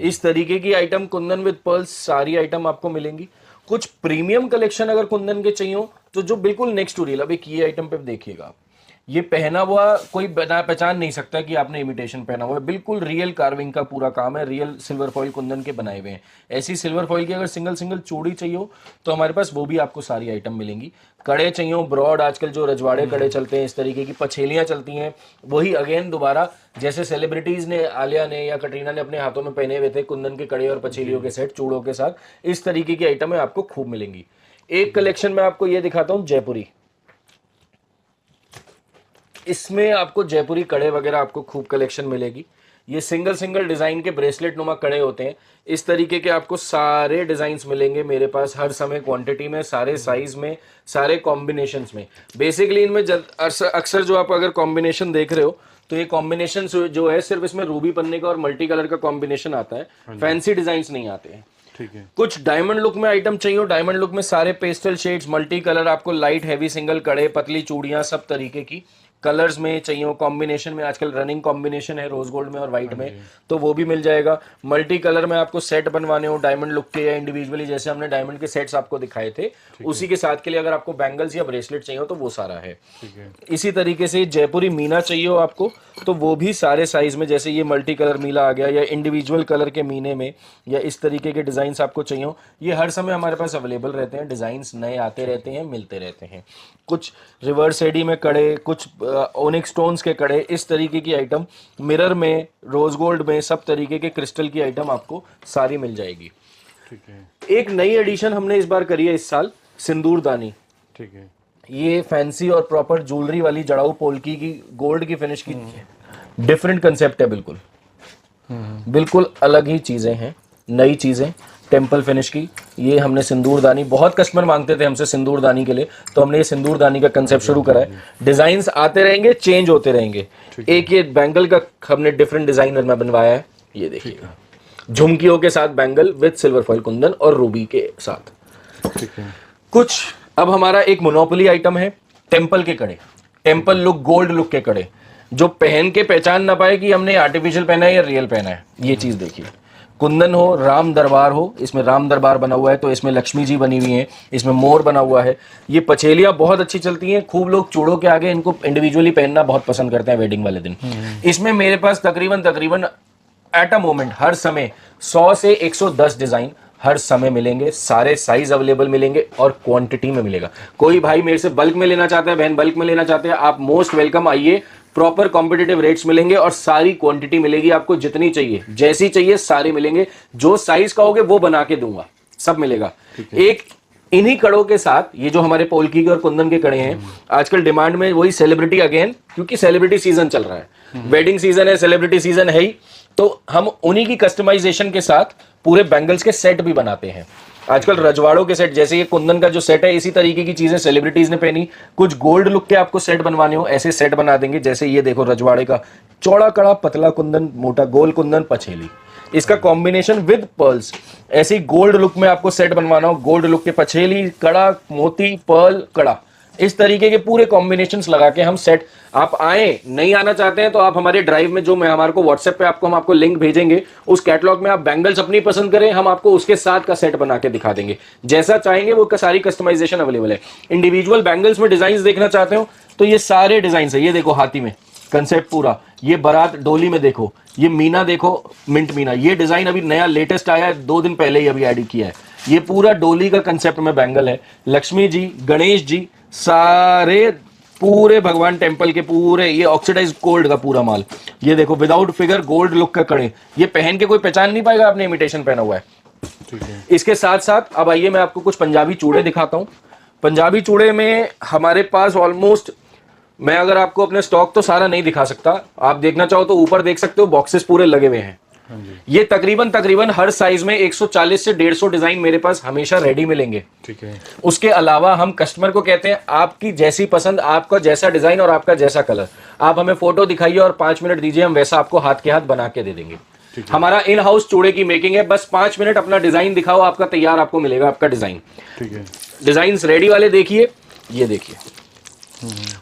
S1: इस तरीके की आइटम कुंदन विद पर्ल्स, सारी आइटम आपको मिलेंगी। कुछ प्रीमियम कलेक्शन अगर कुंदन के चाहिए हो तो जो बिल्कुल नेक्स्ट टू रियल, अब एक ये आइटम पे देखिएगा, ये पहना हुआ कोई पहचान नहीं सकता कि आपने इमिटेशन पहना हुआ है, बिल्कुल रियल कार्विंग का पूरा काम है, रियल सिल्वर फॉइल कुंदन के बनाए हुए हैं। ऐसी सिल्वर फॉइल की अगर सिंगल चूड़ी चाहिए हो तो हमारे पास वो भी आपको सारी आइटम मिलेंगी। कड़े चाहिए हो ब्रॉड, आजकल जो रजवाड़े कड़े चलते हैं, इस तरीके की पछेलियां चलती हैं, वही अगेन दोबारा जैसे सेलिब्रिटीज ने, आलिया ने या कटरीना ने अपने हाथों में पहने हुए थे कुंदन के कड़े और पछेलियों के सेट चूड़ों के साथ, इस तरीके की आइटमें आपको खूब मिलेंगी। एक कलेक्शन में आपको ये दिखाता हूँ जयपुरी, इसमें आपको जयपुरी कड़े वगैरह आपको खूब कलेक्शन मिलेगी। ये सिंगल डिजाइन के ब्रेसलेट नुमा कड़े होते हैं, इस तरीके के आपको सारे डिजाइन्स मिलेंगे मेरे पास हर समय क्वांटिटी में, सारे साइज में, सारे कॉम्बिनेशंस में। बेसिकली इनमें अक्सर जो आप अगर कॉम्बिनेशन देख रहे हो तो ये कॉम्बिनेशन जो है सिर्फ इसमें रूबी पन्ने का और मल्टी कलर का कॉम्बिनेशन आता है, फैंसी डिजाइन्स नहीं आते हैं।
S2: ठीक है।
S1: कुछ डायमंड लुक में आइटम चाहिए, डायमंड लुक में सारे पेस्टल शेड्स, मल्टी कलर, आपको लाइट हैवी सिंगल कड़े, पतली चूड़ियां, सब तरीके की कलर्स में चाहिए हो, कॉम्बिनेशन में, आजकल रनिंग कॉम्बिनेशन है रोज गोल्ड में और व्हाइट में, तो वो भी मिल जाएगा। मल्टी कलर में आपको सेट बनवाने हो डायमंड लुक के या इंडिविजुअली, जैसे हमने डायमंड के सेट्स आपको दिखाए थे, उसी के साथ के लिए अगर आपको बैंगल्स या ब्रेसलेट चाहिए हो तो वो सारा है। इसी तरीके से जयपुरी मीना चाहिए हो आपको तो वो भी सारे साइज में, जैसे ये मल्टी कलर मीना आ गया या इंडिविजुअल कलर के मीने में या इस तरीके के डिजाइन आपको चाहिए हो, ये हर समय हमारे पास अवेलेबल रहते हैं। डिजाइन्स नए आते रहते हैं, मिलते रहते हैं। कुछ रिवर्स एडी में कड़े, कुछ ओनिक्स स्टोन्स के कड़े, इस तरीके की आइटम, मिरर में, रोज गोल्ड में, सब तरीके के क्रिस्टल की आइटम आपको सारी मिल जाएगी।
S2: ठीक है।
S1: एक नई एडिशन हमने इस बार करी है इस साल, सिंदूरदानी।
S2: ठीक है।
S1: ये फैंसी और प्रॉपर ज्वेलरी वाली जड़ाऊ पोल्की की गोल्ड की फिनिश की डिफरेंट कंसेप्ट है, बिल्कुल बिल्कुल अलग ही चीजें हैं, नई चीजें, टेम्पल फिनिश की। ये हमने सिंदूरदानी, बहुत कस्टमर मांगते थे हमसे सिंदूरदानी के लिए, तो हमने ये सिंदूरदानी का कंसेप्ट शुरू करा है। डिजाइन्स आते रहेंगे, चेंज होते रहेंगे। एक ये बैंगल का हमने डिफरेंट डिजाइनर में बनवाया है, ये देखिएगा, झुमकियों के साथ bangle with silver foil Kundan और रूबी के साथ।
S2: ठीक है।
S1: कुछ अब हमारा एक मोनोपोली आइटम है, टेम्पल के कड़े, टेम्पल लुक, गोल्ड लुक के कड़े, जो पहन के पहचान ना पाए कि हमने आर्टिफिशियल पहना है या रियल पहना है। ये चीज देखिए, कुंदन हो, राम दरबार हो, इसमें राम दरबार बना हुआ है, तो इसमें लक्ष्मी जी बनी हुई हैं, इसमें मोर बना हुआ है। ये पछेलियां बहुत अच्छी चलती हैं, खूब लोग चूड़ों के आगे इनको इंडिविजुअली पहनना बहुत पसंद करते हैं वेडिंग वाले दिन। इसमें मेरे पास तकरीबन एट अ मोमेंट हर समय 100 से 110 डिजाइन हर समय मिलेंगे, सारे साइज अवेलेबल मिलेंगे और क्वांटिटी में मिलेगा। कोई भाई मेरे से बल्क में लेना चाहता है, बहन बल्क में लेना चाहते हैं, आप मोस्ट वेलकम, आइए। प्रॉपर कॉम्पिटिटिव रेट्स मिलेंगे और सारी क्वांटिटी मिलेगी आपको, जितनी चाहिए, जैसी चाहिए सारी मिलेंगे। जो साइज कहोगे वो बना के दूंगा, सब मिलेगा। एक इन्हीं कड़ों के साथ ये जो हमारे पोल्की के और कुंदन के कड़े हैं, आजकल डिमांड में वही सेलिब्रिटी अगेन, क्योंकि सेलिब्रिटी सीजन चल रहा है, वेडिंग सीजन है, सेलिब्रिटी सीजन है ही, तो हम उन्हीं की कस्टमाइजेशन के साथ पूरे बैंगल्स के सेट भी बनाते हैं। आजकल रजवाड़ों के सेट, जैसे ये कुंदन का जो सेट है, इसी तरीके की चीजें सेलिब्रिटीज ने पहनी। कुछ गोल्ड लुक के आपको सेट बनवाने हो, ऐसे सेट बना देंगे। जैसे ये देखो, रजवाड़े का चौड़ा कड़ा, पतला कुंदन, मोटा गोल कुंदन, पछेली, इसका कॉम्बिनेशन विद पर्ल्स। ऐसी गोल्ड लुक में आपको सेट बनवाना हो, गोल्ड लुक के पछेली, कड़ा, मोती, पर्ल, कड़ा, इस तरीके के पूरे कॉम्बिनेशंस लगा के हम सेट, आप आए, नहीं आना चाहते हैं तो आप हमारे ड्राइव में, जो मैं हमारे को व्हाट्सएप पे हम आपको लिंक भेजेंगे, उस कैटलॉग में आप बैंगल्स अपनी पसंद करें, हम आपको उसके साथ का सेट बना के दिखा देंगे। जैसा चाहेंगे वो सारी कस्टमाइजेशन अवेलेबल है। इंडिविजुअल बैंगल्स में डिजाइन देखना चाहते हो तो ये सारे डिजाइन है। ये देखो हाथी में कंसेप्ट पूरा, ये बारात डोली में देखो, ये मीना देखो, मिंट मीना, ये डिजाइन अभी नया लेटेस्ट आया है, 2 दिन पहले ही अभी एड किया है। ये पूरा डोली का कंसेप्ट में बैंगल है। लक्ष्मी जी, गणेश जी, सारे पूरे भगवान टेम्पल के पूरे, ये ऑक्सीडाइज गोल्ड का पूरा माल। ये देखो विदाउट फिगर गोल्ड लुक का कड़े, ये पहन के कोई पहचान नहीं पाएगा आपने इमिटेशन पहना हुआ है।
S2: ठीक है।
S1: इसके साथ साथ अब आइए मैं आपको कुछ पंजाबी चूड़े दिखाता हूं। पंजाबी चूड़े में हमारे पास ऑलमोस्ट, मैं अगर आपको अपने स्टॉक तो सारा नहीं दिखा सकता, आप देखना चाहो तो ऊपर देख सकते हो, बॉक्सेस पूरे लगे हुए हैं। ये तकरीबन हर साइज में 140 से 150 डिजाइन मेरे पास हमेशा रेडी मिलेंगे।
S2: ठीक है।
S1: उसके अलावा हम कस्टमर को कहते हैं, आपकी जैसी पसंद, आपका जैसा डिजाइन और आपका जैसा कलर, आप हमें फोटो दिखाइए और 5 मिनट दीजिए, हम वैसा आपको हाथ के हाथ बना के दे देंगे। हमारा इन हाउस चूड़े की मेकिंग है, बस 5 मिनट अपना डिजाइन दिखाओ, आपका तैयार आपको मिलेगा आपका डिजाइन।
S2: ठीक है।
S1: डिजाइन रेडी वाले देखिए, ये देखिए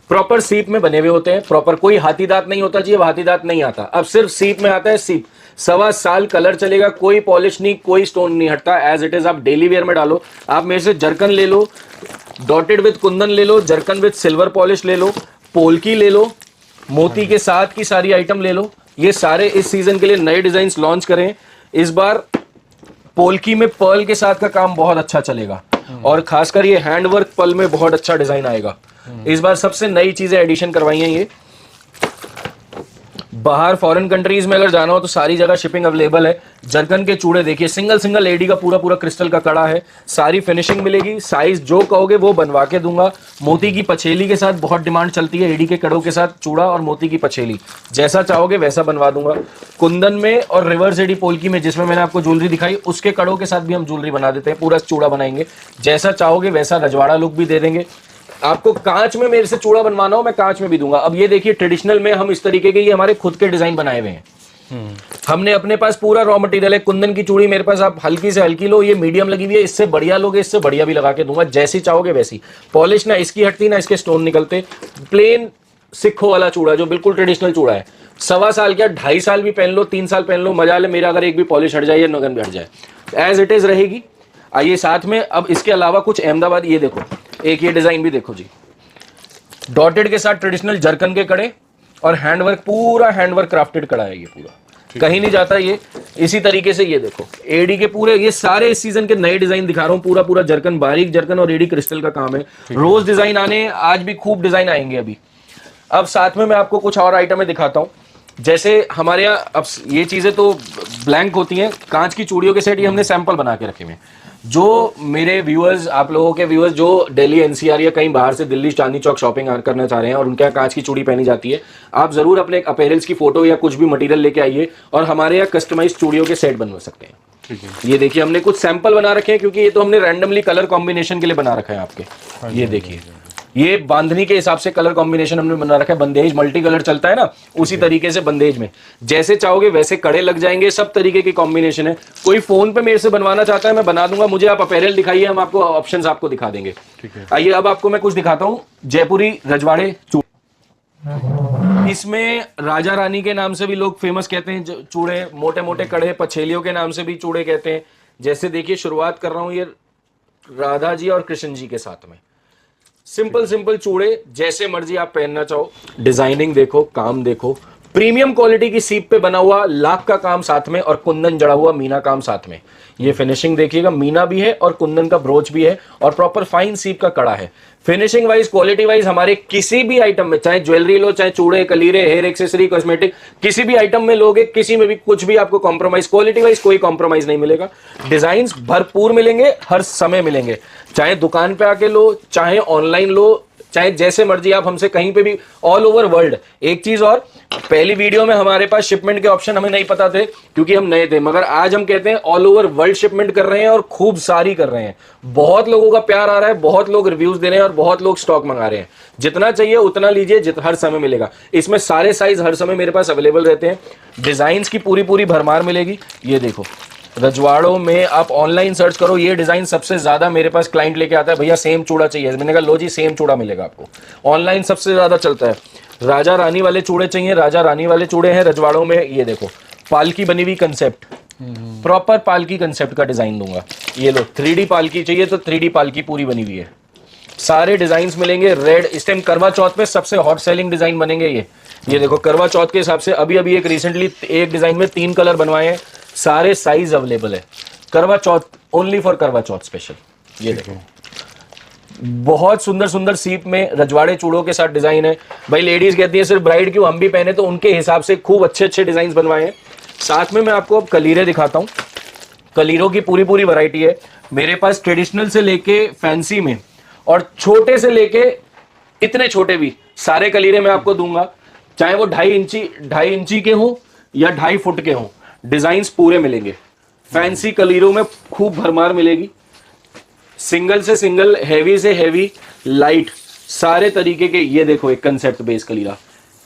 S1: प्रॉपर सीप में बने हुए होते हैं, प्रॉपर, कोई हाथी दांत नहीं होता जी, हाथी दांत नहीं आता, अब सिर्फ सीप में आता है। सीप 1.25 साल कलर चलेगा, कोई पॉलिश नहीं, कोई स्टोन नहीं हटता, एज इट इज। आप डेली वेयर में डालो, आप मेरे से जरकन ले लो, डॉटेड विद कुंदन ले लो, जरकन विद सिल्वर पॉलिश ले लो, पोल्की ले लो, मोती के साथ की सारी आइटम ले लो। ये सारे इस सीजन के लिए नए डिजाइन लॉन्च करें। इस बार पोल्की में पर्ल के साथ का काम बहुत अच्छा चलेगा और खासकर ये हैंडवर्क पर्ल में बहुत अच्छा डिजाइन आएगा। इस बार सबसे नई चीजें एडिशन करवाई हैं। ये बाहर फॉरेन कंट्रीज में अगर जाना हो तो सारी जगह शिपिंग अवेलेबल है। जरकन के चूड़े देखिए, सिंगल एडी का पूरा क्रिस्टल का कड़ा है, सारी फिनिशिंग मिलेगी, साइज जो कहोगे वो बनवा के दूंगा। मोती की पछेली के साथ बहुत डिमांड चलती है, एडी के कड़ों के साथ चूड़ा और मोती की पछेली, जैसा चाहोगे वैसा बनवा दूंगा। कुंदन में और रिवर्स एडी पोल्की में, जिसमें मैंने आपको ज्वेलरी दिखाई, उसके कड़ों के साथ भी हम ज्वेलरी बना देते हैं, पूरा चूड़ा बनाएंगे, जैसा चाहोगे वैसा रजवाड़ा लुक भी दे देंगे। आपको कांच में मेरे से चूड़ा बनवाना हो, मैं कांच में भी दूंगा। अब ये देखिए, ट्रेडिशनल में हम इस तरीके के, ये हमारे खुद के डिजाइन बनाए हुए हैं। हमने अपने पास पूरा रॉ मटेरियल है। कुंदन की चूड़ी मेरे पास आप हल्की से हल्की लो, ये मीडियम लगी हुई है, इससे बढ़िया लोगे, इससे बढ़िया भी लगा के दूंगा, जैसी चाहोगे वैसी। पॉलिश ना इसकी हटती ना इसके स्टोन निकलते, प्लेन सिक्खो वाला चूड़ा जो बिल्कुल ट्रेडिशनल चूड़ा है, 1.25 साल क्या 2.5 साल भी पहन लो, 3 साल पहन लो, मजा ले। मेरा अगर एक भी पॉलिश हट जाए या नगन भी हट जाए, एज इट इज रहेगी। आइए साथ में अब इसके अलावा कुछ अहमदाबाद, ये देखो एक ये डिजाइन भी देखो जी, डॉटेड के साथ ट्रेडिशनल जरकन के कड़े और हैंडवर्क, पूरा हैंडवर्क क्राफ्टेड कड़ा है ये पूरा, कहीं नहीं जाता ये। इसी तरीके से ये देखो एडी के पूरे, ये सारे इस सीजन के नए डिजाइन दिखा रहा हूँ, पूरा पूरा जरकन, बारीक जरकन और एडी क्रिस्टल का काम है। रोज डिजाइन आने, आज भी खूब डिजाइन आएंगे अभी। अब साथ में मैं आपको कुछ और आइटमें दिखाता हूँ, जैसे हमारे यहाँ अब ये चीजें तो ब्लैंक होती हैं, कांच की चूड़ियों के सेट ये हमने सैंपल बना के रखे हुए हैं। जो मेरे व्यूअर्स, आप लोगों के व्यूअर्स जो दिल्ली एनसीआर या कहीं बाहर से दिल्ली चांदनी चौक शॉपिंग करना चाह रहे हैं और उनके यहाँ कांच की चूड़ी पहनी जाती है, आप जरूर अपने अपैरल्स की फोटो या कुछ भी मटेरियल लेके आइए और हमारे यहाँ कस्टमाइज चूड़ियों के सेट बनवा सकते हैं।
S2: ठीक है।
S1: ये देखिए हमने कुछ सैंपल बना रखे हैं, क्योंकि ये तो हमने रैंडमली कलर कॉम्बिनेशन के लिए बना रखा है आपके। ये देखिए ये बांधनी के हिसाब से कलर कॉम्बिनेशन हमने बना रखा है, बंदेज मल्टी कलर चलता है ना, उसी तरीके से बंदेज में जैसे चाहोगे वैसे कड़े लग जाएंगे, सब तरीके की कॉम्बिनेशन है। कोई फोन पे मेरे से बनवाना चाहता है मैं बना दूंगा, मुझे आप अपैरल दिखाइए, हम आपको ऑप्शंस आपको दिखा देंगे। आइए अब आपको मैं कुछ दिखाता हूँ, जयपुरी रजवाड़े चूड़े, इसमें राजा रानी के नाम से भी लोग फेमस कहते हैं चूड़े, मोटे मोटे कड़े पछेलियों के नाम से भी चूड़े कहते हैं। जैसे देखिए शुरुआत कर रहा हूं ये राधा जी और कृष्ण जी के साथ में, सिंपल सिंपल चूड़े, जैसे मर्जी आप पहनना चाहो। डिजाइनिंग देखो, काम देखो, प्रीमियम क्वालिटी की सीप पे बना हुआ लाख का काम साथ में और कुंदन जड़ा हुआ मीना काम साथ में। ये फिनिशिंग देखिएगा, मीना भी है और कुंदन का ब्रोच भी है और प्रॉपर फाइन सीप का कड़ा है। फिनिशिंग वाइज, क्वालिटी वाइज हमारे किसी भी आइटम में, चाहे ज्वेलरी लो, चाहे चूड़े, कलीरे, हेयर एक्सेसरी, कॉस्मेटिक, किसी भी आइटम में लोगे, किसी में भी कुछ भी आपको कॉम्प्रोमाइज, क्वालिटी वाइज कोई कॉम्प्रोमाइज नहीं मिलेगा। डिजाइन्स भरपूर मिलेंगे, हर समय मिलेंगे, चाहे दुकान पे आके लो, चाहे ऑनलाइन लो, चाहे जैसे मर्जी आप हमसे कहीं पे भी, ऑल ओवर वर्ल्ड। एक चीज और, पहली वीडियो में हमारे पास शिपमेंट के ऑप्शन हमें नहीं पता थे क्योंकि हम नए थे, मगर आज हम कहते हैं ऑल ओवर वर्ल्ड शिपमेंट कर रहे हैं और खूब सारी कर रहे हैं। बहुत लोगों का प्यार आ रहा है, बहुत लोग रिव्यूज दे रहे हैं और बहुत लोग स्टॉक मंगा रहे हैं। जितना चाहिए उतना लीजिए, हर समय मिलेगा। इसमें सारे साइज हर समय मेरे पास अवेलेबल रहते हैं। डिजाइन की पूरी पूरी भरमार मिलेगी। ये देखो रजवाड़ों में आप ऑनलाइन सर्च करो, ये डिजाइन सबसे ज्यादा मेरे पास क्लाइंट लेके आता है, भैया सेम चूड़ा चाहिए। मैंने कहा लो जी सेम चूड़ा मिलेगा आपको। ऑनलाइन सबसे ज्यादा चलता है। राजा रानी वाले चूड़े चाहिए, राजा रानी वाले चूड़े हैं रजवाड़ों में। ये देखो पालकी बनी हुई कंसेप्ट, प्रॉपर पालकी कंसेप्ट का डिजाइन दूंगा। ये लो 3D पालकी चाहिए तो 3D पालकी पूरी बनी हुई है। सारे डिजाइन मिलेंगे। रेड इस टाइम करवा चौथ पे सबसे हॉट सेलिंग डिजाइन बनेंगे ये देखो करवा चौथ के हिसाब से अभी अभी एक रिसेंटली एक डिजाइन में 3 कलर बनवाए हैं। सारे साइज अवेलेबल है। करवा चौथ, ओनली फॉर करवा चौथ स्पेशल। ये देखो बहुत सुंदर सुंदर सीप में रजवाड़े चूड़ों के साथ डिजाइन है। भाई लेडीज कहती है सिर्फ ब्राइड क्यों, हम भी पहने, तो उनके हिसाब से खूब अच्छे अच्छे डिजाइन बनवाए हैं। साथ में मैं आपको अब कलीरे दिखाता हूँ। कलीरों की पूरी पूरी वैरायटी है मेरे पास, ट्रेडिशनल से लेके फैंसी में और छोटे से लेके इतने छोटे भी सारे कलीरे मैं आपको दूंगा, चाहे वो 2.5 इंची के हों या 2.5 फुट के हों। डिजाइन्स पूरे मिलेंगे। फैंसी कलीरों में खूब भरमार मिलेगी। सिंगल से सिंगल, हैवी से हैवी, लाइट, सारे तरीके के। ये देखो एक कंसेप्ट बेस कलीरा,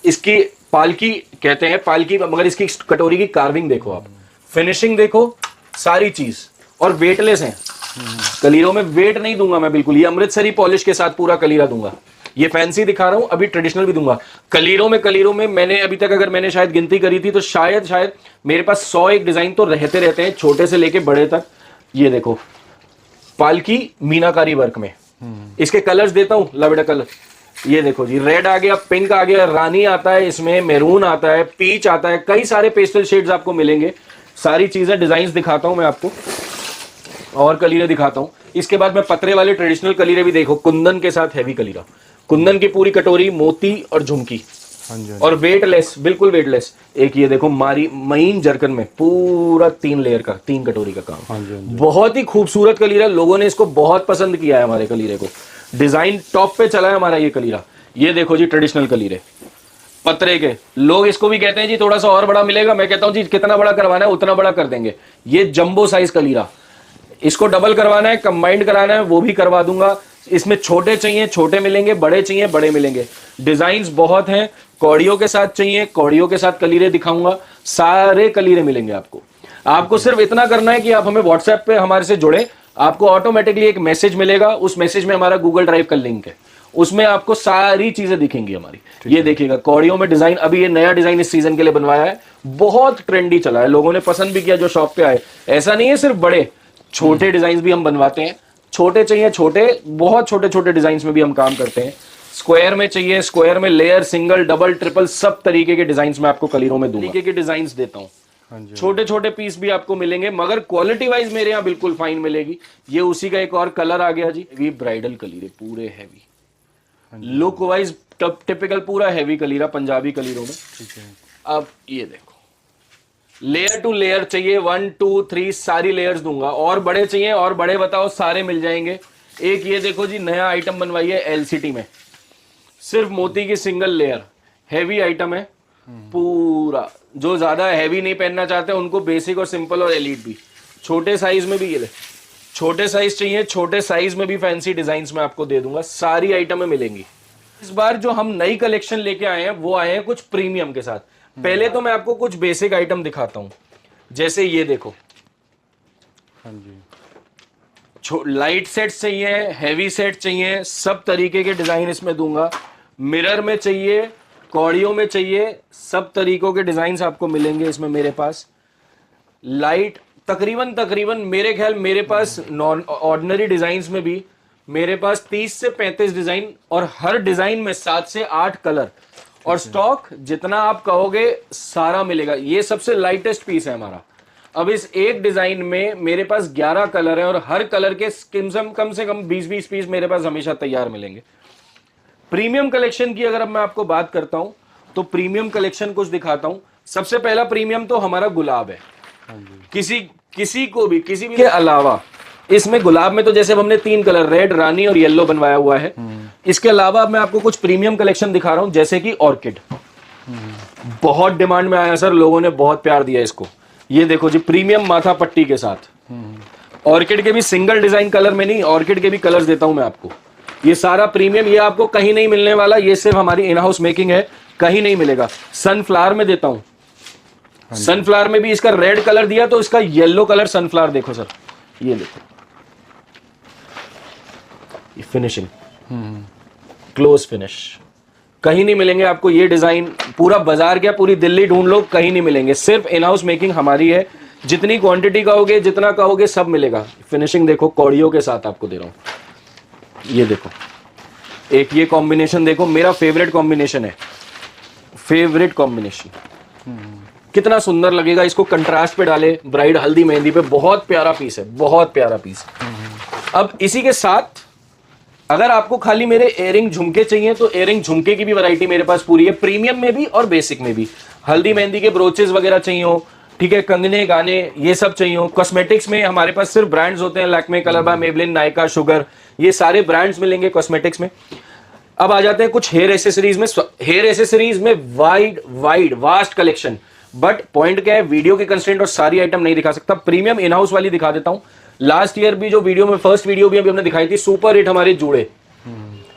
S1: इसकी पालकी कहते हैं पालकी, मगर इसकी कटोरी की कार्विंग देखो आप, फिनिशिंग देखो, सारी चीज और वेटलेस है। कलीरों में वेट नहीं दूंगा मैं बिल्कुल। ये अमृतसरी पॉलिश के साथ पूरा कलीरा दूंगा। ये फैंसी दिखा रहा हूं, अभी ट्रेडिशनल भी दूंगा। कलीरों में मैंने अभी तक अगर मैंने शायद गिनती करी थी तो शायद मेरे पास 101 डिजाइन तो रहते हैं, छोटे से लेके बड़े तक। ये देखो पालकी मीनाकारी वर्क में। इसके कलर्स देता हूं, लवेडा कलर। ये देखो जी, रेड आ गया, पिंक आ गया, रानी आता है, इसमें मैरून आता है, पीच आता है, कई सारे पेस्टल शेड्स आपको मिलेंगे। सारी चीजें डिजाइन दिखाता हूं मैं आपको और कलीरे दिखाता हूं। इसके बाद मैं पतरे वाले ट्रेडिशनल कलीरे भी देखो, कुंदन के साथ हैवी कलीरा, कुंदन की पूरी कटोरी, मोती और झुमकी। और वेटलेस, बिल्कुल वेटलेस। एक ये देखो महीन जरकन में पूरा 3 लेयर का, 3 कटोरी का काम। बहुत ही खूबसूरत कलीरा, लोगों ने इसको बहुत पसंद किया है हमारे कलीरे को। डिजाइन टॉप पे चला है हमारा ये कलीरा। ये देखो जी ट्रेडिशनल कलीरे पतरे के, लोग इसको भी कहते हैं जी थोड़ा सा और बड़ा मिलेगा। मैं कहता हूं जी कितना बड़ा करवाना है उतना बड़ा कर देंगे। ये जंबो साइज कलीरा, इसको डबल करवाना है, कंबाइंड कराना है, वो भी करवा दूंगा। इसमें छोटे चाहिए छोटे मिलेंगे, बड़े चाहिए बड़े मिलेंगे। डिजाइन्स बहुत हैं। कौड़ियों के साथ चाहिए, कौड़ियों के साथ कलीरे दिखाऊंगा। सारे कलीरे मिलेंगे आपको। आपको सिर्फ इतना करना है कि आप हमें व्हाट्सएप पे हमारे से जुड़े, आपको ऑटोमेटिकली एक मैसेज मिलेगा। उस मैसेज में हमारा गूगल ड्राइव का लिंक है उसमें आपको सारी चीजें दिखेंगी हमारी। ये देखिएगा कौड़ियों में डिजाइन, अभी ये नया डिजाइन इस सीजन के लिए बनवाया है, बहुत ट्रेंडी चला है, लोगों ने पसंद भी किया जो शॉप पे आए। ऐसा नहीं है सिर्फ बड़े, छोटे डिजाइन भी हम बनवाते हैं। छोटे चाहिए छोटे, बहुत छोटे छोटे डिजाइन में भी हम काम करते हैं। स्क्वायर में चाहिए, स्क्वायर में लेयर, सिंगल, डबल, ट्रिपल, सब तरीके के डिजाइन में आपको कलीरों में दूंगा। तरीके के डिजाइन देता हूँ, छोटे छोटे पीस भी आपको मिलेंगे, मगर क्वालिटी वाइज मेरे यहाँ बिल्कुल फाइन मिलेगी। ये उसी का एक और कलर आ गया जी, ये ब्राइडल कलीरे पूरे हैवी, लुक वाइज टिपिकल पूरा हैवी कलीरा पंजाबी कलीरों में।
S2: ठीक है।
S1: अब ये देखो, लेयर टू लेयर चाहिए, 1 2 3 सारी लेयर्स दूंगा। और बड़े चाहिए और बड़े बताओ, सारे मिल जाएंगे। एक ये देखो जी नया आइटम बनवाई है एलसीटी में, सिर्फ मोती की सिंगल लेयर, हैवी आइटम है पूरा। जो ज्यादा हैवी नहीं पहनना चाहते उनको बेसिक और सिंपल और एलीट भी, छोटे साइज में भी, ये छोटे साइज चाहिए, छोटे साइज में भी फैंसी डिजाइन्स में आपको दे दूंगा, सारी आइटमें मिलेंगी। इस बार जो हम नई कलेक्शन लेके आए हैं वो आए हैं कुछ प्रीमियम के साथ। पहले तो मैं आपको कुछ बेसिक आइटम दिखाता हूं, जैसे ये देखो,
S2: हाँ जी,
S1: लाइट सेट चाहिए, हैवी सेट चाहिए, सब तरीके के डिजाइन इसमें दूंगा। मिरर में चाहिए, कौड़ियों में चाहिए, सब तरीकों के डिजाइन आपको मिलेंगे इसमें मेरे पास। लाइट तकरीबन मेरे ख्याल मेरे पास नॉन ऑर्डिनरी डिजाइन में भी मेरे पास 30 से 35 डिजाइन, और हर डिजाइन में 7 से 8 कलर, और स्टॉक जितना आप कहोगे सारा मिलेगा। ये सबसे लाइटेस्ट पीस है हमारा। अब इस एक डिजाइन में मेरे पास 11 कलर है, और हर कलर के कम से कम 20-20 पीस मेरे पास हमेशा तैयार मिलेंगे। प्रीमियम कलेक्शन की अगर अब मैं आपको बात करता हूं तो प्रीमियम कलेक्शन कुछ दिखाता हूं। सबसे पहला प्रीमियम तो हमारा गुलाब है। किसी को भी किसी भी के अलावा, इसमें गुलाब में तो जैसे हमने 3 कलर, रेड, रानी और येलो बनवाया हुआ है। इसके अलावा मैं आपको कुछ प्रीमियम कलेक्शन दिखा रहा हूं, जैसे कि ऑर्किड। बहुत डिमांड में आया सर, लोगों ने बहुत प्यार दिया इसको। ये देखो जी, प्रीमियम माथा पट्टी के साथ, ऑर्किड के भी सिंगल डिजाइन कलर में नहीं, ऑर्किड के भी कलर्स देता हूं मैं आपको। ये सारा प्रीमियम, ये आपको कहीं नहीं मिलने वाला, ये सिर्फ हमारी इन हाउस मेकिंग है, कहीं नहीं मिलेगा। सनफ्लावर में देता हूं, सनफ्लावर में भी इसका रेड कलर दिया तो इसका येलो कलर सनफ्लावर देखो सर, ये देखो, ये फिनिशिंग, क्लोज फिनिश, कहीं नहीं मिलेंगे आपको ये डिजाइन। पूरा बाजार क्या, पूरी दिल्ली ढूंढ लो, कहीं नहीं मिलेंगे। सिर्फ इन हाउस मेकिंग हमारी है, जितनी क्वांटिटी कहोगे, जितना कहोगे सब मिलेगा। फिनिशिंग देखो, कौड़ियों के साथ आपको दे रहा हूं। ये देखो, एक ये कॉम्बिनेशन देखो, मेरा फेवरेट कॉम्बिनेशन है, फेवरेट कॉम्बिनेशन, कितना सुंदर लगेगा। इसको कंट्रास्ट पे डाले, ब्राइड हल्दी मेहंदी पे, बहुत प्यारा पीस है, बहुत प्यारा पीस। अब इसी के साथ अगर आपको खाली मेरे एयरिंग झुमके चाहिए तो एयरिंग झुमके की भी वैरायटी मेरे पास पूरी है, प्रीमियम में भी और बेसिक में भी। हल्दी मेहंदी के ब्रोचेस वगैरह चाहिए हो, ठीक है, कंगने गाने ये सब चाहिए हो। कॉस्मेटिक्स में हमारे पास सिर्फ ब्रांड्स होते हैं, लैक्मे, कलरबा, मेबलिन, नायका, शुगर, ये सारे ब्रांड्स मिलेंगे कॉस्मेटिक्स में। अब आ जाते हैं कुछ हेयर एसेसरीज में। हेयर एसेसरीज में wide vast collection, but point क्या है, वीडियो के कंस्ट्रेंट और सारी आइटम नहीं दिखा सकता। प्रीमियम इन हाउस वाली दिखा देता हूं। लास्ट ईयर भी जो वीडियो में, फर्स्ट वीडियो भी अभी हमने दिखाई थी, सुपर हिट हमारे जूड़े,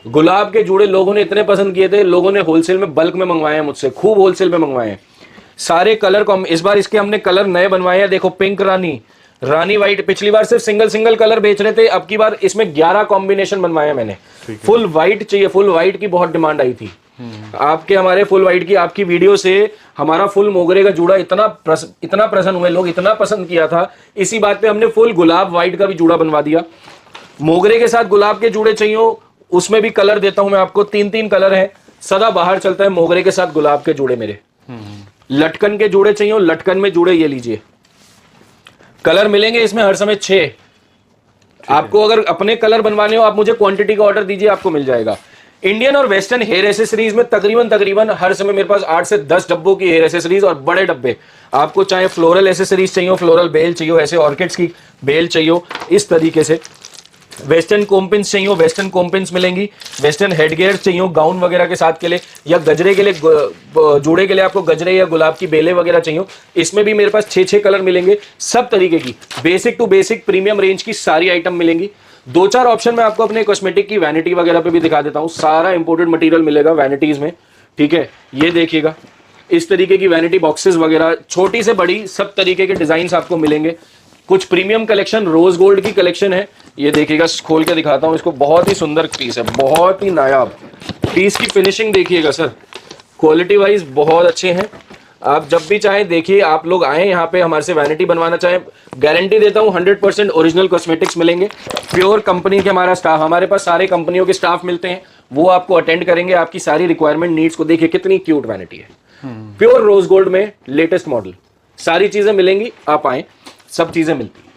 S1: गुलाब के जूड़े लोगों ने इतने पसंद किए थे, लोगों ने होलसेल में बल्क में मंगवाए हैं मुझसे, खूब होलसेल में मंगवाए हैं। सारे कलर इस बार इसके हमने कलर नए बनवाए हैं। देखो, पिंक रानी, रानी व्हाइट, पिछली बार सिर्फ सिंगल कलर बेच रहे थे, अब की बार इसमें 11 कॉम्बिनेशन बनवाया मैंने। फुल व्हाइट चाहिए, फुल व्हाइट की बहुत डिमांड आई थी आपके, हमारे फुल व्हाइट की आपकी वीडियो से हमारा फुल मोगरे का जूड़ा इतना प्रसन्न हुए लोग, इतना पसंद किया था, इसी बात पे हमने फुल गुलाब व्हाइट का भी जूड़ा बनवा दिया। मोगरे के साथ गुलाब के जूड़े चाहिए, उसमें भी कलर देता हूं मैं आपको, 3 कलर है, सदा बाहर चलता है मोगरे के साथ गुलाब के जूड़े मेरे। लटकन के जूड़े चाहिए, लटकन में जूड़े ये लीजिए, कलर मिलेंगे इसमें हर समय 6। आपको अगर अपने कलर बनवाने हो, आप मुझे क्वांटिटी का ऑर्डर दीजिए, आपको मिल जाएगा। इंडियन और वेस्टर्न हेयर एसेसरीज में तकरीबन हर समय मेरे पास 8 से 10 डब्बों की हेयर एसेसरीज, और बड़े डब्बे। आपको चाहे फ्लोरल एसेसरीज चाहिए, फ्लोरल बेल चाहिए, ऐसे ऑर्किड्स की बेल चाहिए, इस तरीके से। वेस्टर्न कॉम्पिन्स चाहिए, वेस्टर्न कॉम्पिन्स मिलेंगी। वेस्टर्न हेडगियर चाहिए गाउन वगैरह के साथ के लिए, या गजरे के लिए, जूड़े के लिए आपको गजरे या गुलाब की बेलें वगैरह चाहिए, इसमें भी मेरे पास 6 कलर मिलेंगे, सब तरीके की basic to basic premium range की सारी आइटम मिलेंगी। 2-4 ऑप्शन मैं आपको अपने कॉस्मेटिक की वैनिटी वगैरह पे भी दिखा देता हूँ। सारा इंपोर्टेड मटेरियल मिलेगा वैनिटीज में, ठीक है। ये देखिएगा, इस तरीके की वैनिटी बॉक्सेस वगैरह, छोटी से बड़ी सब तरीके के डिजाइन आपको मिलेंगे। कुछ प्रीमियम कलेक्शन, रोज गोल्ड की कलेक्शन है, ये देखिएगा, खोल के दिखाता हूँ इसको, बहुत ही सुंदर पीस है, बहुत ही नायाब पीस की फिनिशिंग देखिएगा सर, क्वालिटी वाइज बहुत अच्छे हैं। आप जब भी चाहें देखिए, आप लोग आए यहाँ पे हमारे से वैनिटी बनवाना चाहें, गारंटी देता हूँ 100% ओरिजिनल कॉस्मेटिक्स मिलेंगे, प्योर कंपनी के हमारा स्टाफ, हमारे पास सारे कंपनियों के स्टाफ मिलते हैं, वो आपको अटेंड करेंगे, आपकी सारी रिक्वायरमेंट नीड्स को। देखिए कितनी क्यूट वैनिटी है, प्योर रोज गोल्ड में लेटेस्ट मॉडल, सारी चीजें मिलेंगी, आप आए, सब चीजें मिलती हैं।